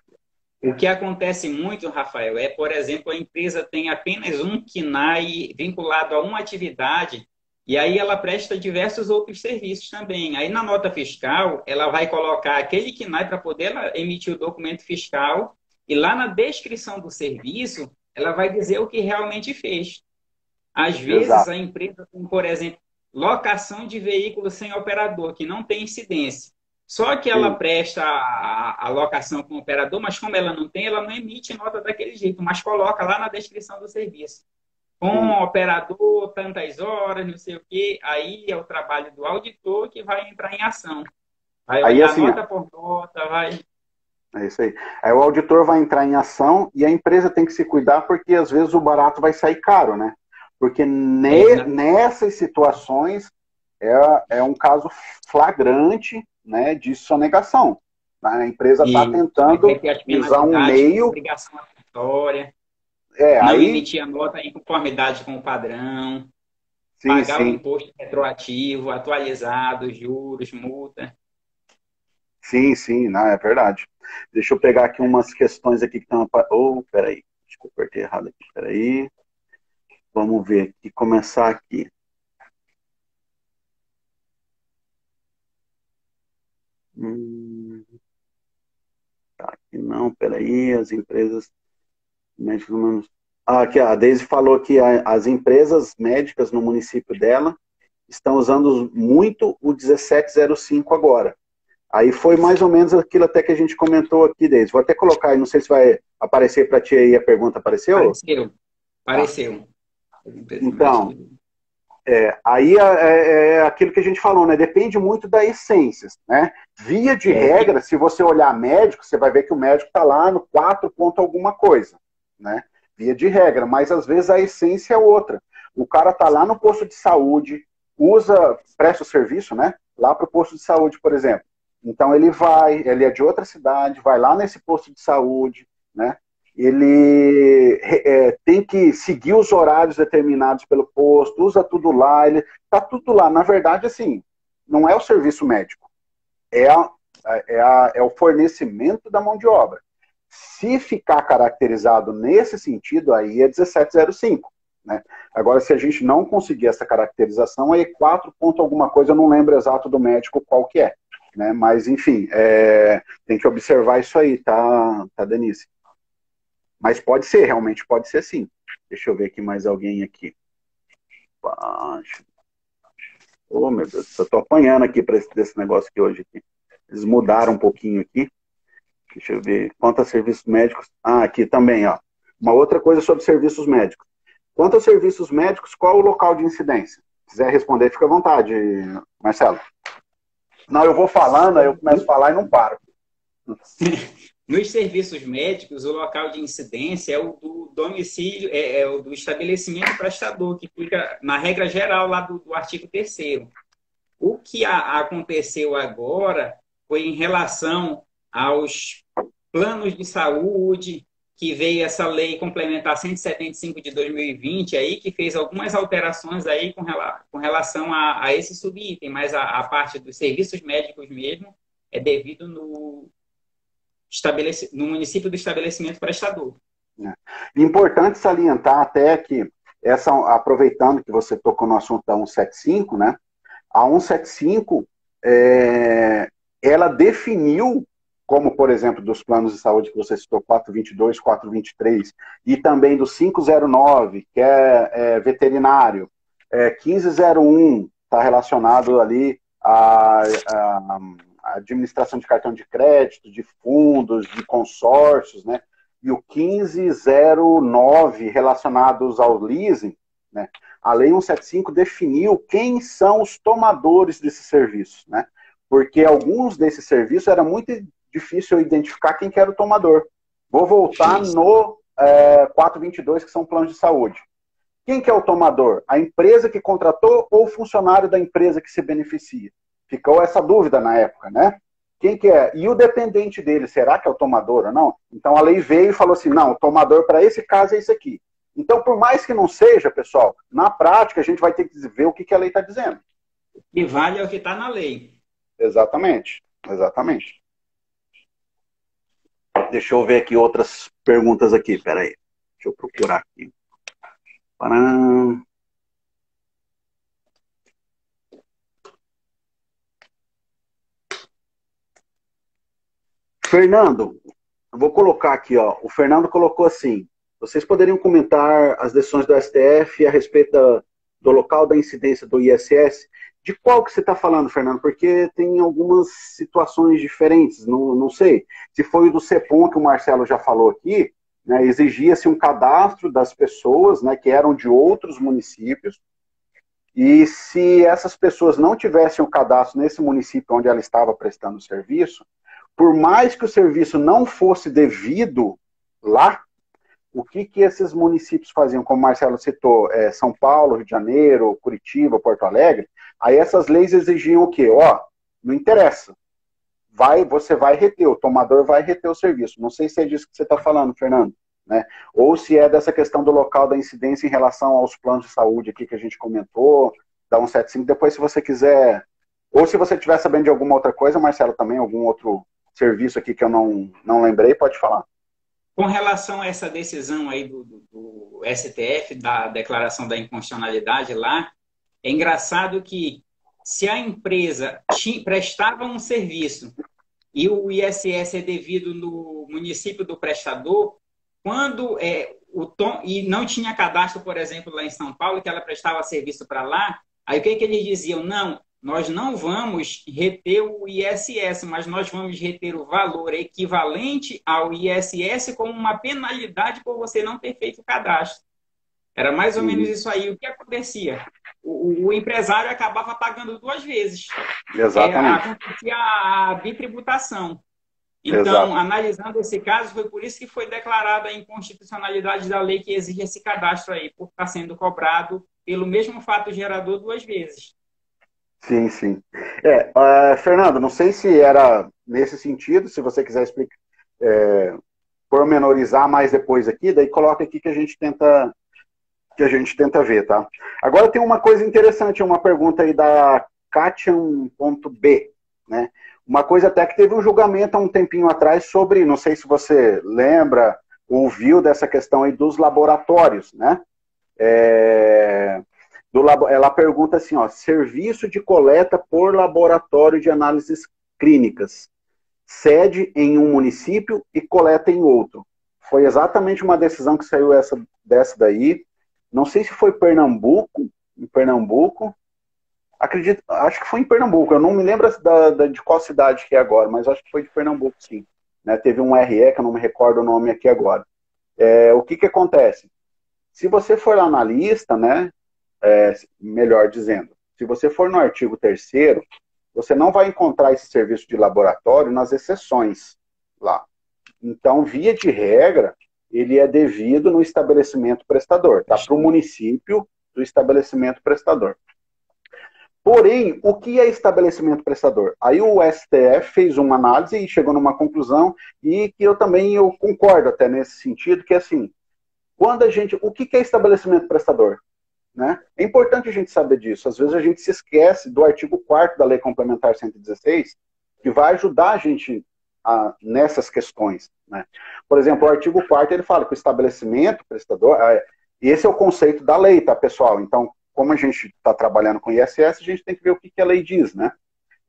O que acontece muito, Rafael, é, por exemplo, a empresa tem apenas um KNAI vinculado a uma atividade e aí ela presta diversos outros serviços também. Aí na nota fiscal, ela vai colocar aquele KNAI para poder emitir o documento fiscal e lá na descrição do serviço, ela vai dizer o que realmente fez. Às vezes Exato. a empresa tem, por exemplo, locação de veículos sem operador, que não tem incidência. Só que ela presta a locação com o operador, mas como ela não tem, ela não emite nota daquele jeito, mas coloca lá na descrição do serviço. Com operador, tantas horas, não sei o quê, aí é o trabalho do auditor que vai entrar em ação. Vai olhar assim, nota por nota, vai... É isso aí. Aí o auditor vai entrar em ação e a empresa tem que se cuidar porque às vezes o barato vai sair caro, né? Porque nessas situações é um caso flagrante, né, de sonegação. A empresa está tentando usar um meio... Obrigação acessória, não aí... emitir a nota em conformidade com o padrão, pagar o imposto retroativo, atualizado, juros, multa. Sim, não, é verdade. Deixa eu pegar aqui umas questões aqui que estão... peraí, acho que eu apertei errado aqui, peraí. Vamos ver aqui, começar aqui. Tá, aqui não, peraí, as empresas médicas... aqui, a Deise falou que as empresas médicas no município dela estão usando muito o 1705 agora. Aí foi mais ou menos aquilo até que a gente comentou aqui, Deise. Vou até colocar aí, não sei se vai aparecer para ti aí a pergunta. Apareceu? Apareceu. Então, aí é aquilo que a gente falou, né? Depende muito da essência, né? Via de regra, se você olhar médico, você vai ver que o médico está lá no 4 ponto alguma coisa, né? Via de regra, mas às vezes a essência é outra. O cara está lá no posto de saúde, presta o serviço, né? Lá para o posto de saúde, por exemplo. Então ele é de outra cidade, vai lá nesse posto de saúde, né? Ele tem que seguir os horários determinados pelo posto, usa tudo lá, ele tá tudo lá. Na verdade, assim, não é o serviço médico, é o fornecimento da mão de obra. Se ficar caracterizado nesse sentido, aí é 1705, né? Agora, se a gente não conseguir essa caracterização, aí 4 ponto alguma coisa, eu não lembro exato do médico qual que é, né? Mas, enfim, tem que observar isso aí, tá Denise? Mas pode ser, realmente pode ser sim. Deixa eu ver aqui mais alguém aqui. Oh, meu Deus, eu tô apanhando aqui para desse negócio aqui hoje. Eles mudaram um pouquinho aqui. Deixa eu ver. Quanto a serviços médicos... aqui também, ó. Uma outra coisa sobre serviços médicos. Quanto a serviços médicos, qual o local de incidência? Se quiser responder, fica à vontade, Marcelo. Não, eu vou falando, aí eu começo a falar e não paro. Nos serviços médicos, o local de incidência é o do domicílio, é o do estabelecimento prestador, que fica na regra geral lá do artigo 3º. O que aconteceu agora foi em relação aos planos de saúde, que veio essa lei complementar 175 de 2020, aí, que fez algumas alterações aí com relação a esse subitem, mas a parte dos serviços médicos mesmo é devido no município do estabelecimento prestador. Importante salientar até que, aproveitando que você tocou no assunto da 175, né? A 175, ela definiu, como, por exemplo, dos planos de saúde que você citou, 422, 423, e também do 509, que é veterinário, 1501, está relacionado ali a administração de cartão de crédito, de fundos, de consórcios, né? E o 1509 relacionados ao leasing, né? a Lei 175 definiu quem são os tomadores desses serviços, né? Porque alguns desses serviços era muito difícil identificar quem que era o tomador. Vou voltar no 422, que são planos de saúde. Quem que é o tomador? A empresa que contratou ou o funcionário da empresa que se beneficia? Ficou essa dúvida na época, né? Quem que é? E o dependente dele, será que é o tomador ou não? Então a lei veio e falou assim, não, o tomador para esse caso é esse aqui. Então, por mais que não seja, pessoal, na prática a gente vai ter que ver o que a lei está dizendo. O que vale é o que está na lei. Exatamente, exatamente. Deixa eu ver aqui outras perguntas aqui, peraí. Deixa eu procurar aqui. Param. Fernando, eu vou colocar aqui, ó. O Fernando colocou assim: vocês poderiam comentar as decisões do STF a respeito do local da incidência do ISS? De qual que você está falando, Fernando? Porque tem algumas situações diferentes, não sei. Se foi o do CEPOM, que o Marcelo já falou aqui, né, exigia-se um cadastro das pessoas, né, que eram de outros municípios, e se essas pessoas não tivessem o cadastro nesse município onde ela estava prestando o serviço, por mais que o serviço não fosse devido lá, o que esses municípios faziam, como o Marcelo citou, São Paulo, Rio de Janeiro, Curitiba, Porto Alegre, aí essas leis exigiam o quê? Ó, não interessa, você vai reter, o tomador vai reter o serviço. Não sei se é disso que você está falando, Fernando, né? Ou se é dessa questão do local da incidência em relação aos planos de saúde aqui que a gente comentou, da 175, depois se você quiser, ou se você estiver sabendo de alguma outra coisa, Marcelo, também, algum outro serviço aqui que eu não lembrei, pode falar. Com relação a essa decisão aí do STF, da declaração da inconstitucionalidade lá, é engraçado que se a empresa prestava um serviço e o ISS é devido no município do prestador, quando e não tinha cadastro, por exemplo, lá em São Paulo, que ela prestava serviço para lá, aí o que eles diziam? Não, nós não vamos reter o ISS, mas nós vamos reter o valor equivalente ao ISS como uma penalidade por você não ter feito o cadastro. Era mais ou menos isso aí. O que acontecia? O empresário acabava pagando duas vezes. Exatamente. Acontecia a bitributação. Então, exato, analisando esse caso, foi por isso que foi declarada a inconstitucionalidade da lei que exige esse cadastro aí, por estar sendo cobrado pelo mesmo fato gerador duas vezes. Sim, sim. Fernando, não sei se era nesse sentido, se você quiser explicar, pormenorizar mais depois aqui, daí coloca aqui que a gente tenta ver, tá? Agora tem uma coisa interessante, uma pergunta aí da Katian.b, né? Uma coisa até que teve um julgamento há um tempinho atrás sobre, não sei se você lembra, ouviu dessa questão aí dos laboratórios, né? Ela pergunta assim, ó, serviço de coleta por laboratório de análises clínicas, sede em um município e coleta em outro. Foi exatamente uma decisão que saiu dessa daí. Não sei se foi em Pernambuco, acho que foi em Pernambuco, eu não me lembro de qual cidade que é agora, mas acho que foi de Pernambuco, sim. Né? Teve um RE, que eu não me recordo o nome aqui agora. O que acontece? Se você for lá na lista, né, melhor dizendo, se você for no artigo 3º, você não vai encontrar esse serviço de laboratório nas exceções lá. Então, via de regra, ele é devido no estabelecimento prestador, tá? Para o município do estabelecimento prestador. Porém, o que é estabelecimento prestador? Aí o STF fez uma análise e chegou numa conclusão, e que eu concordo até nesse sentido, que é assim, o que é estabelecimento prestador? Né? É importante a gente saber disso. Às vezes a gente se esquece do artigo 4º da Lei Complementar 116, que vai ajudar a gente nessas questões. Né? Por exemplo, o artigo 4º ele fala que o estabelecimento prestador, esse é o conceito da lei, tá, pessoal? Então, como a gente está trabalhando com ISS, a gente tem que ver o que a lei diz, né?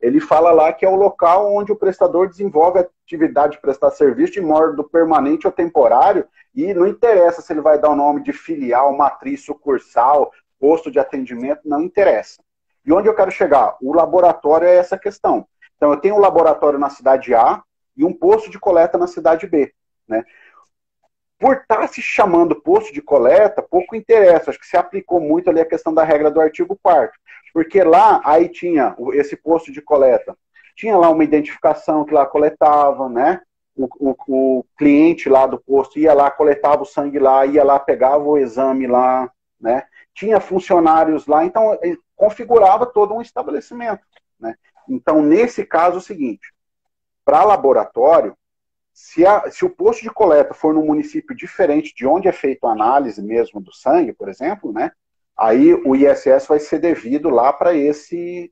Ele fala lá que é o local onde o prestador desenvolve a atividade de prestar serviço de modo permanente ou temporário, e não interessa se ele vai dar o nome de filial, matriz, sucursal, posto de atendimento, não interessa. E onde eu quero chegar? O laboratório é essa questão. Então, eu tenho um laboratório na cidade A e um posto de coleta na cidade B, né? por estar se chamando posto de coleta, pouco interessa. Acho que se aplicou muito ali a questão da regra do artigo 4º. Porque lá, aí tinha esse posto de coleta. Tinha lá uma identificação que lá coletava, né? O cliente lá do posto ia lá, coletava o sangue lá, ia lá, pegava o exame lá, né? Tinha funcionários lá, então configurava todo um estabelecimento, né? Então, nesse caso, é o seguinte, para laboratório, se o posto de coleta for num município diferente de onde é feita a análise mesmo do sangue, por exemplo, né? Aí o ISS vai ser devido lá para esse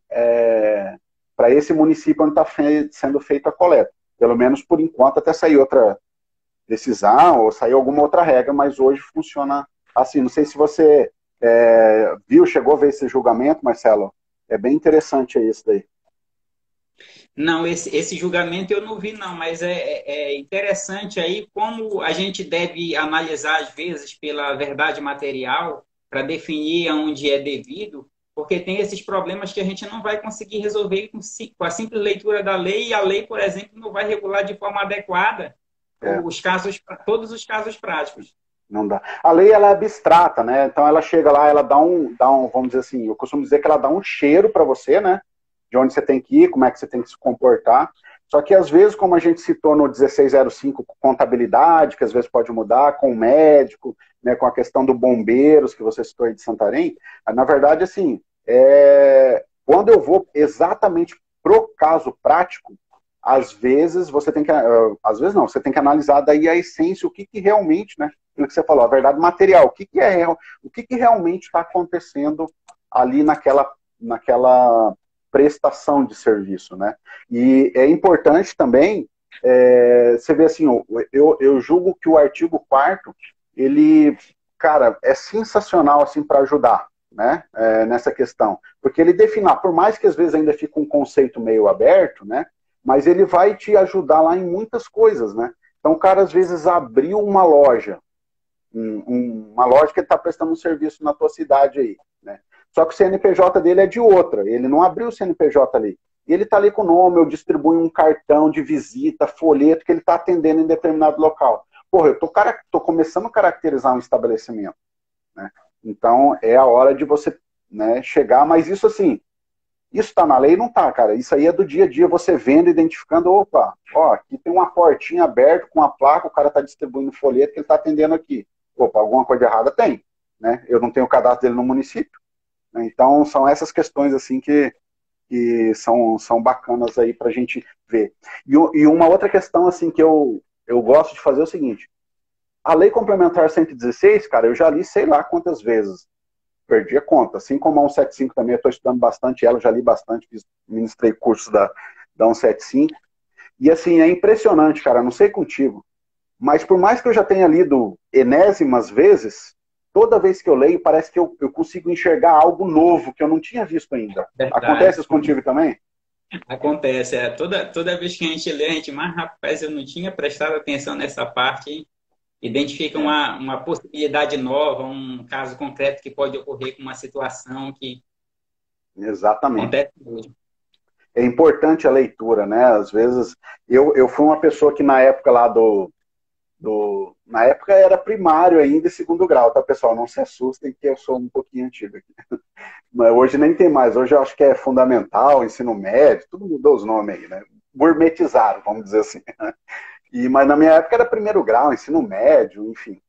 município onde está sendo feita a coleta. Pelo menos por enquanto, até sair outra decisão ou sair alguma outra regra, mas hoje funciona assim. Não sei se você viu, chegou a ver esse julgamento, Marcelo. É bem interessante isso daí. Não, esse julgamento eu não vi, não, mas é interessante aí como a gente deve analisar, às vezes, pela verdade material, para definir onde é devido, porque tem esses problemas que a gente não vai conseguir resolver com a simples leitura da lei, e a lei, por exemplo, não vai regular de forma adequada todos os casos práticos. Não dá. A lei, ela é abstrata, né? Então ela chega lá, ela dá um, vamos dizer assim, eu costumo dizer que ela dá um cheiro para você, né? De onde você tem que ir, como é que você tem que se comportar. Só que, às vezes, como a gente citou no 1605, contabilidade, que às vezes pode mudar, com o médico, né, com a questão do bombeiros, que você citou aí de Santarém, na verdade, assim, quando eu vou exatamente pro caso prático, às vezes você tem que, às vezes não, você tem que analisar daí a essência, o que realmente, né, aquilo que você falou, a verdade material, o que realmente está acontecendo ali naquela prestação de serviço, né? E é importante também, você vê assim, eu julgo que o artigo 4º, ele, cara, é sensacional, assim, para ajudar, né, nessa questão. Porque ele define, por mais que às vezes ainda fique um conceito meio aberto, né, mas ele vai te ajudar lá em muitas coisas, né? Então o cara às vezes abriu uma loja, uma loja que ele está prestando um serviço na tua cidade aí, né? Só que o CNPJ dele é de outra, ele não abriu o CNPJ ali. E ele está ali com o nome, eu distribuo um cartão de visita, folheto, que ele está atendendo em determinado local. Porra, eu tô começando a caracterizar um estabelecimento, né? Então é a hora de você, né, chegar, mas isso assim, isso está na lei? Não está, cara. Isso aí é do dia a dia, você vendo, identificando, opa, ó, aqui tem uma portinha aberta com a placa, o cara está distribuindo folheto que ele está atendendo aqui. Opa, alguma coisa errada tem, né? Eu não tenho o cadastro dele no município. Então, são essas questões assim que são bacanas aí para a gente ver. E uma outra questão assim que eu gosto de fazer é o seguinte, a Lei Complementar 116, cara, eu já li sei lá quantas vezes, perdi a conta, assim como a 175 também, eu estou estudando bastante ela, já li bastante, ministrei cursos da 175, e assim, é impressionante, cara, não sei contigo, mas por mais que eu já tenha lido enésimas vezes, toda vez que eu leio, parece que eu consigo enxergar algo novo que eu não tinha visto ainda. Verdade. Acontece isso contigo também? Acontece. Toda vez que a gente lê, a gente, mas rapaz, eu não tinha prestado atenção nessa parte, hein? Identifica uma possibilidade nova, um caso concreto que pode ocorrer com uma situação que Exatamente. Acontece mesmo. É importante a leitura, né? Às vezes, eu fui uma pessoa que na época lá na época era primário ainda e segundo grau, tá, pessoal? Não se assustem que eu sou um pouquinho antigo aqui. Mas hoje nem tem mais. Hoje eu acho que é fundamental, ensino médio, tudo mudou os nomes aí, né? Gourmetizaram, vamos dizer assim. Mas na minha época era primeiro grau, ensino médio, enfim.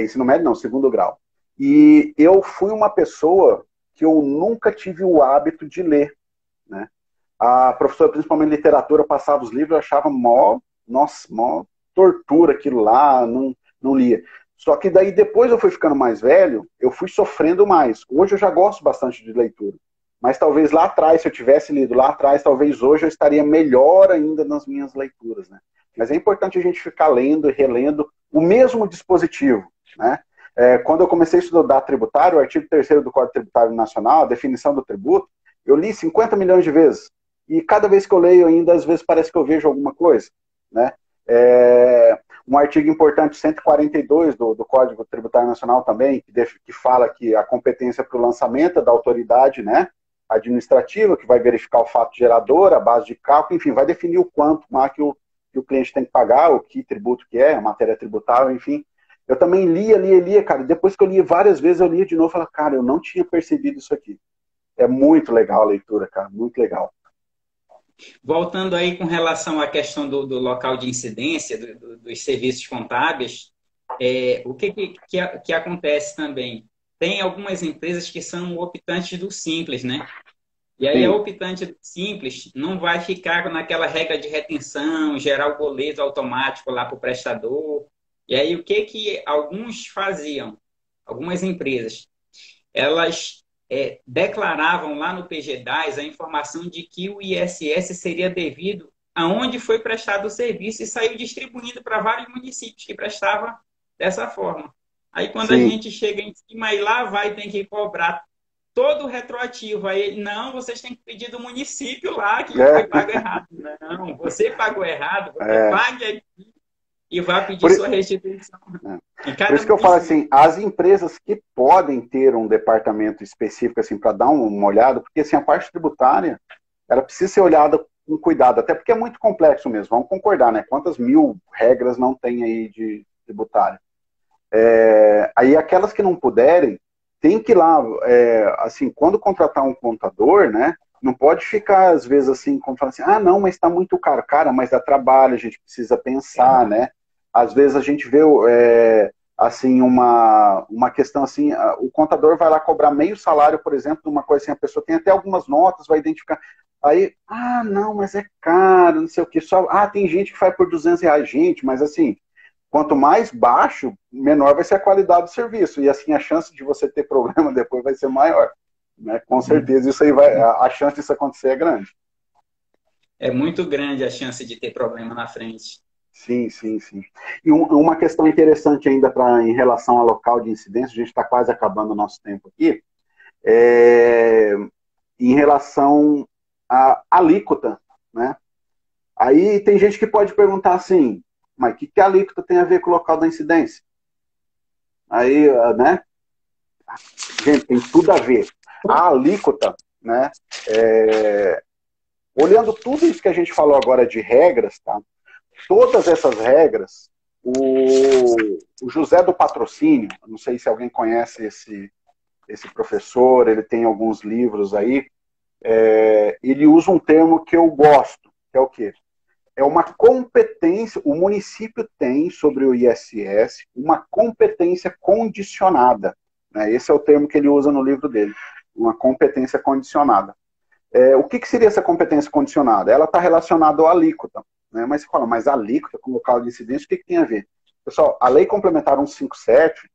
Ensino médio não, segundo grau. E eu fui uma pessoa que eu nunca tive o hábito de ler, né? A professora, principalmente literatura, passava os livros, eu achava mó tortura aquilo lá, não lia. Só que daí depois eu fui ficando mais velho, eu fui sofrendo mais. Hoje eu já gosto bastante de leitura. Mas talvez lá atrás, se eu tivesse lido lá atrás, talvez hoje eu estaria melhor ainda nas minhas leituras, né? Mas é importante a gente ficar lendo e relendo o mesmo dispositivo, né? Quando eu comecei a estudar tributário, o artigo 3º do Código Tributário Nacional, a definição do tributo, eu li 50 milhões de vezes. E cada vez que eu leio ainda, às vezes parece que eu vejo alguma coisa, né? Um artigo importante, 142 do Código Tributário Nacional também, que fala que a competência para o lançamento é da autoridade, né, administrativa, que vai verificar o fato gerador, a base de cálculo, enfim, vai definir o quanto lá que o cliente tem que pagar, o que tributo que é, a matéria tributável, enfim. Eu também lia, cara. Depois que eu lia várias vezes, eu lia de novo e falava, cara, eu não tinha percebido isso aqui. É muito legal a leitura, cara, muito legal. Voltando aí com relação à questão do local de incidência, dos serviços contábeis, o que acontece também? Tem algumas empresas que são optantes do simples, né? E aí a Sim, optante do simples não vai ficar naquela regra de retenção, gerar o boleto automático lá para o prestador. E aí o que alguns faziam? Algumas empresas, elas declaravam lá no PGDAS a informação de que o ISS seria devido aonde foi prestado o serviço e saiu distribuindo para vários municípios que prestavam dessa forma. Aí quando a sim. gente chega em cima e lá vai ter que cobrar todo o retroativo. Aí, não, vocês têm que pedir do município lá que foi É, pago errado. Não, você pagou errado, você é. pague aí e vai pedir Por, sua restituição em por cada isso que eu falo município. assim, as empresas que podem ter um departamento específico assim para dar uma olhada, porque assim, a parte tributária, ela precisa ser olhada com cuidado, até porque é muito complexo mesmo, vamos concordar, né? Quantas mil regras não tem aí de tributária? Aí aquelas que não puderem, tem que ir lá, assim, quando contratar um contador, né? Não pode ficar, às vezes, assim, como falando assim, ah, não, mas está muito caro. Cara, mas dá trabalho, a gente precisa pensar, né? Às vezes a gente vê, assim, uma questão assim, o contador vai lá cobrar meio salário, por exemplo, de uma coisa assim, a pessoa tem até algumas notas, vai identificar. Aí, ah, não, mas é caro, não sei o que. Tem gente que faz por R$ 200. Gente, mas assim, quanto mais baixo, menor vai ser a qualidade do serviço. E assim, a chance de você ter problema depois vai ser maior. Né? Com certeza, isso aí a chance disso acontecer é grande. É muito grande a chance de ter problema na frente. Sim, sim, sim. E uma questão interessante ainda em relação ao local de incidência, a gente está quase acabando o nosso tempo aqui, em relação à alíquota, né? Aí tem gente que pode perguntar assim, mas o que a alíquota tem a ver com o local da incidência? Aí, né? Gente, tem tudo a ver. A alíquota, né? Olhando tudo isso que a gente falou agora de regras, tá? Todas essas regras, o José do Patrocínio, não sei se alguém conhece esse professor, ele tem alguns livros aí, ele usa um termo que eu gosto, que é o quê? É uma competência, o município tem sobre o ISS uma competência condicionada. Né? Esse é o termo que ele usa no livro dele, uma competência condicionada. O que seria essa competência condicionada? Ela está relacionada à alíquota. Né? Mas você fala, mas a alíquota com local de incidência, o que tem a ver? Pessoal, a Lei Complementar 157,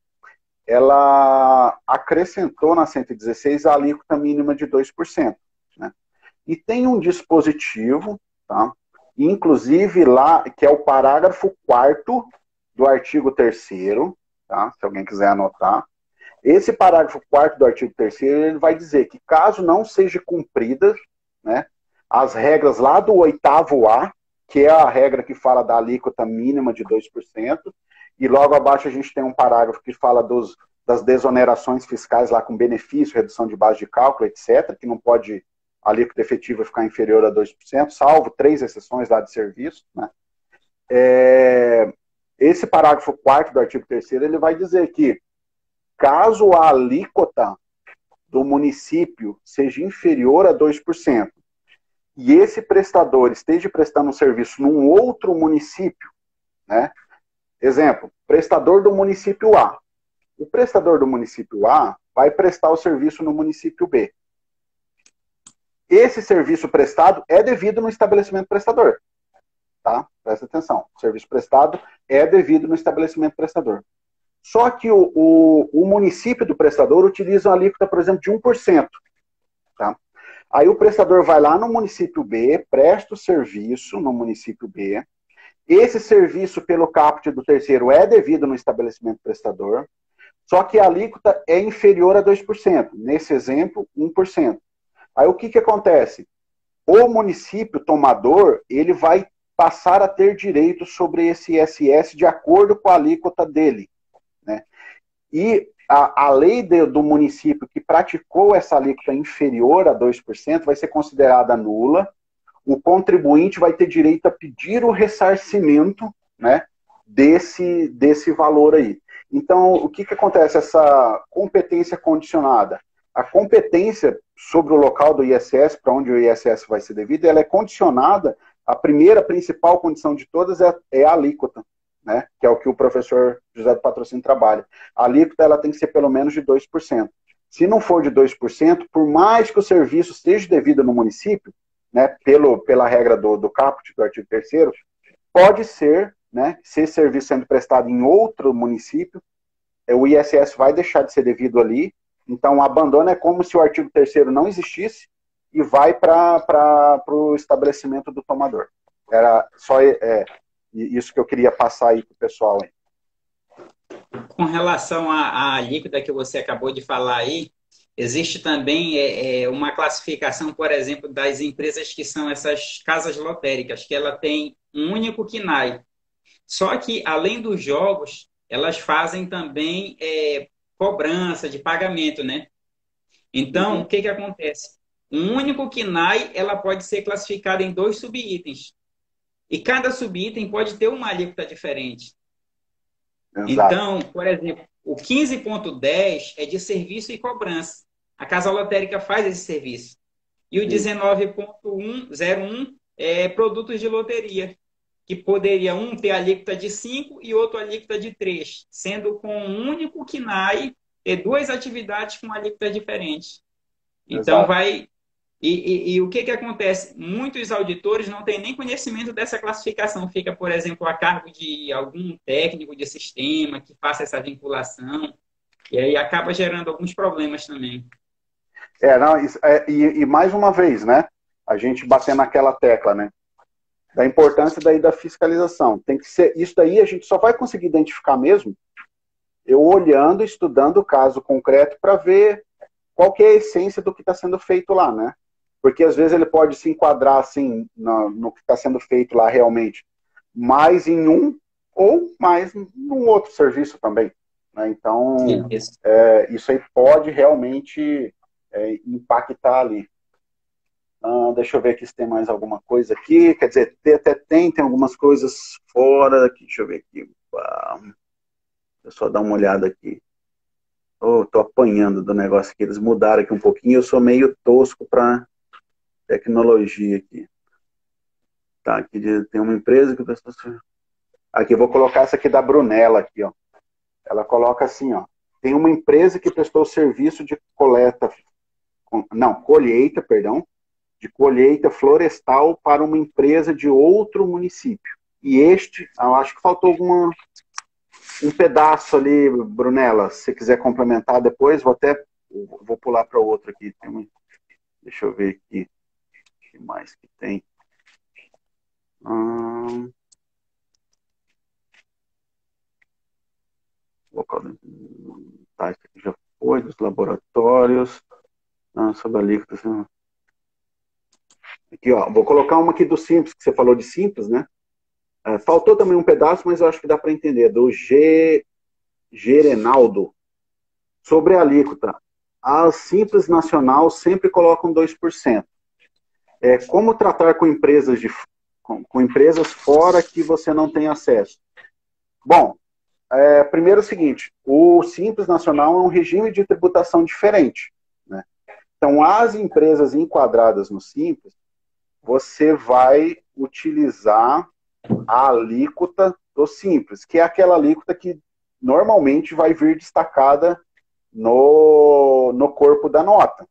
ela acrescentou na 116 a alíquota mínima de 2%. Né? E tem um dispositivo, tá? Inclusive lá, que é o parágrafo 4º do artigo 3º, tá? Se alguém quiser anotar. Esse parágrafo 4º do artigo 3º, ele vai dizer que caso não seja cumprida, né, as regras lá do 8º A, que é a regra que fala da alíquota mínima de 2%, e logo abaixo a gente tem um parágrafo que fala das desonerações fiscais lá com benefício, redução de base de cálculo, etc., que não pode a alíquota efetiva ficar inferior a 2%, salvo 3 exceções lá de serviço. Né? Esse parágrafo 4º do artigo 3º, ele vai dizer que caso a alíquota do município seja inferior a 2%, e esse prestador esteja prestando um serviço num outro município, né? Exemplo, prestador do município A. O prestador do município A vai prestar o serviço no município B. Esse serviço prestado é devido no estabelecimento prestador. Tá? Presta atenção. O serviço prestado é devido no estabelecimento prestador. Só que o município do prestador utiliza uma alíquota, por exemplo, de 1%. Tá? Aí o prestador vai lá no município B, presta o serviço no município B. Esse serviço, pelo caput do terceiro, é devido no estabelecimento prestador. Só que a alíquota é inferior a 2%. Nesse exemplo, 1%. Aí o que acontece? O município tomador, ele vai passar a ter direito sobre esse ISS de acordo com a alíquota dele. Né? E a lei do município que praticou essa alíquota inferior a 2% vai ser considerada nula. O contribuinte vai ter direito a pedir o ressarcimento, né, desse valor aí. Então, o que acontece? Essa competência condicionada. A competência sobre o local do ISS, para onde o ISS vai ser devido, ela é condicionada, a primeira principal condição de todas é a alíquota, né? Que é o que o professor José do Patrocínio trabalha. A alíquota ela tem que ser pelo menos de 2%. Se não for de 2%, por mais que o serviço esteja devido no município, né, pela regra do caput, do artigo 3º, pode ser, né, se esse serviço sendo prestado em outro município, o ISS vai deixar de ser devido ali. Então, o abandono é como se o artigo 3º não existisse e vai para o estabelecimento do tomador. Era só isso que eu queria passar aí para o pessoal. Hein. Com relação à alíquota que você acabou de falar aí, existe também uma classificação, por exemplo, das empresas que são essas casas lotéricas, que ela tem um único KNAI. Só que, além dos jogos, elas fazem também cobrança de pagamento, né? Então, o que acontece? Um único KNAI, ela pode ser classificada em 2 subitens. E cada subitem pode ter uma alíquota diferente. Exato. Então, por exemplo, o 15.10 é de serviço e cobrança. A casa lotérica faz esse serviço. E o 19.01 é produtos de loteria, que poderia um ter alíquota de 5 e outro alíquota de 3, sendo com um único KNAI ter 2 atividades com alíquotas diferentes. Então, exato. Vai... E o que acontece? Muitos auditores não têm nem conhecimento dessa classificação. Fica, por exemplo, a cargo de algum técnico de sistema que faça essa vinculação. E aí acaba gerando alguns problemas também. E mais uma vez, né? A gente batendo naquela tecla, né? Da importância daí da fiscalização. Tem que ser, isso daí a gente só vai conseguir identificar mesmo eu olhando, estudando o caso concreto para ver qual que é a essência do que está sendo feito lá, né? Porque às vezes ele pode se enquadrar assim no que está sendo feito lá realmente, mais em um ou mais num outro serviço também. Né? Então, isso aí pode realmente impactar ali. Deixa eu ver aqui se tem mais alguma coisa aqui. Quer dizer, até tem algumas coisas fora aqui. Deixa eu ver aqui. Deixa eu só dar uma olhada aqui. Tô apanhando do negócio aqui. Eles mudaram aqui um pouquinho. Eu sou meio tosco para tecnologia aqui. Tá, aqui tem uma empresa que... Aqui, eu vou colocar essa aqui da Brunella aqui, ó. Ela coloca assim, ó. Tem uma empresa que prestou serviço de colheita, de colheita florestal para uma empresa de outro município. E eu acho que faltou um pedaço ali, Brunella. Se você quiser complementar depois, vou pular para o outro aqui. Deixa eu ver aqui. O que mais que tem? Tá, isso aqui já foi, dos laboratórios. Sobre a alíquota. Aqui, ó, vou colocar uma aqui do Simples, que você falou de Simples, né? Faltou também um pedaço, mas eu acho que dá para entender. Do Gerenaldo. Sobre a alíquota. A Simples Nacional sempre colocam 2%. Como tratar com empresas fora que você não tem acesso? Bom, primeiro é o seguinte, o Simples Nacional é um regime de tributação diferente. Né? Então, as empresas enquadradas no Simples, você vai utilizar a alíquota do Simples, que é aquela alíquota que normalmente vai vir destacada no corpo da nota.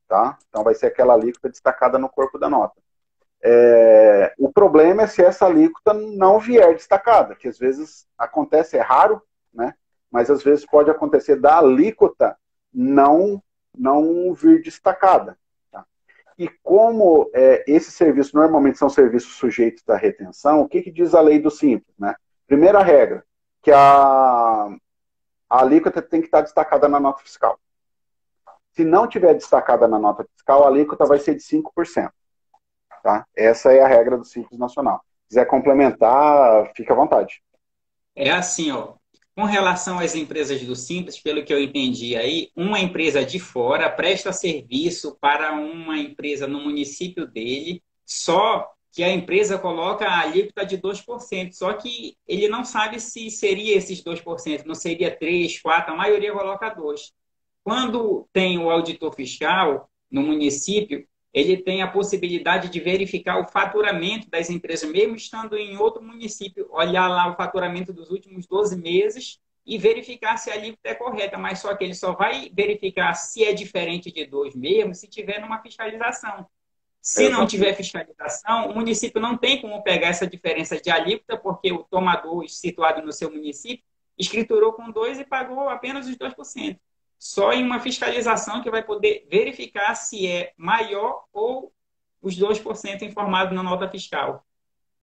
Tá? Então, vai ser aquela alíquota destacada no corpo da nota. O problema é se essa alíquota não vier destacada, que às vezes acontece, é raro, né? Mas às vezes pode acontecer da alíquota não vir destacada. Tá? E como esses serviços normalmente são serviços sujeitos à retenção, o que diz a lei do Simples? Né? Primeira regra, que a alíquota tem que estar destacada na nota fiscal. Se não tiver destacada na nota fiscal, a alíquota vai ser de 5%. Tá? Essa é a regra do Simples Nacional. Se quiser complementar, fica à vontade. É assim, ó. Com relação às empresas do Simples, pelo que eu entendi aí, uma empresa de fora presta serviço para uma empresa no município dele, só que a empresa coloca a alíquota de 2%, só que ele não sabe se seria esses 2%, não seria 3, 4, a maioria coloca 2%. Quando tem o auditor fiscal no município, ele tem a possibilidade de verificar o faturamento das empresas, mesmo estando em outro município, olhar lá o faturamento dos últimos 12 meses e verificar se a alíquota é correta, mas só que ele só vai verificar se é diferente de 2 mesmo se tiver numa fiscalização. Se não tiver Exatamente. fiscalização, o município não tem como pegar essa diferença de alíquota, porque o tomador situado no seu município escriturou com 2 e pagou apenas os 2%. Só em uma fiscalização que vai poder verificar se é maior ou os 2% informados na nota fiscal.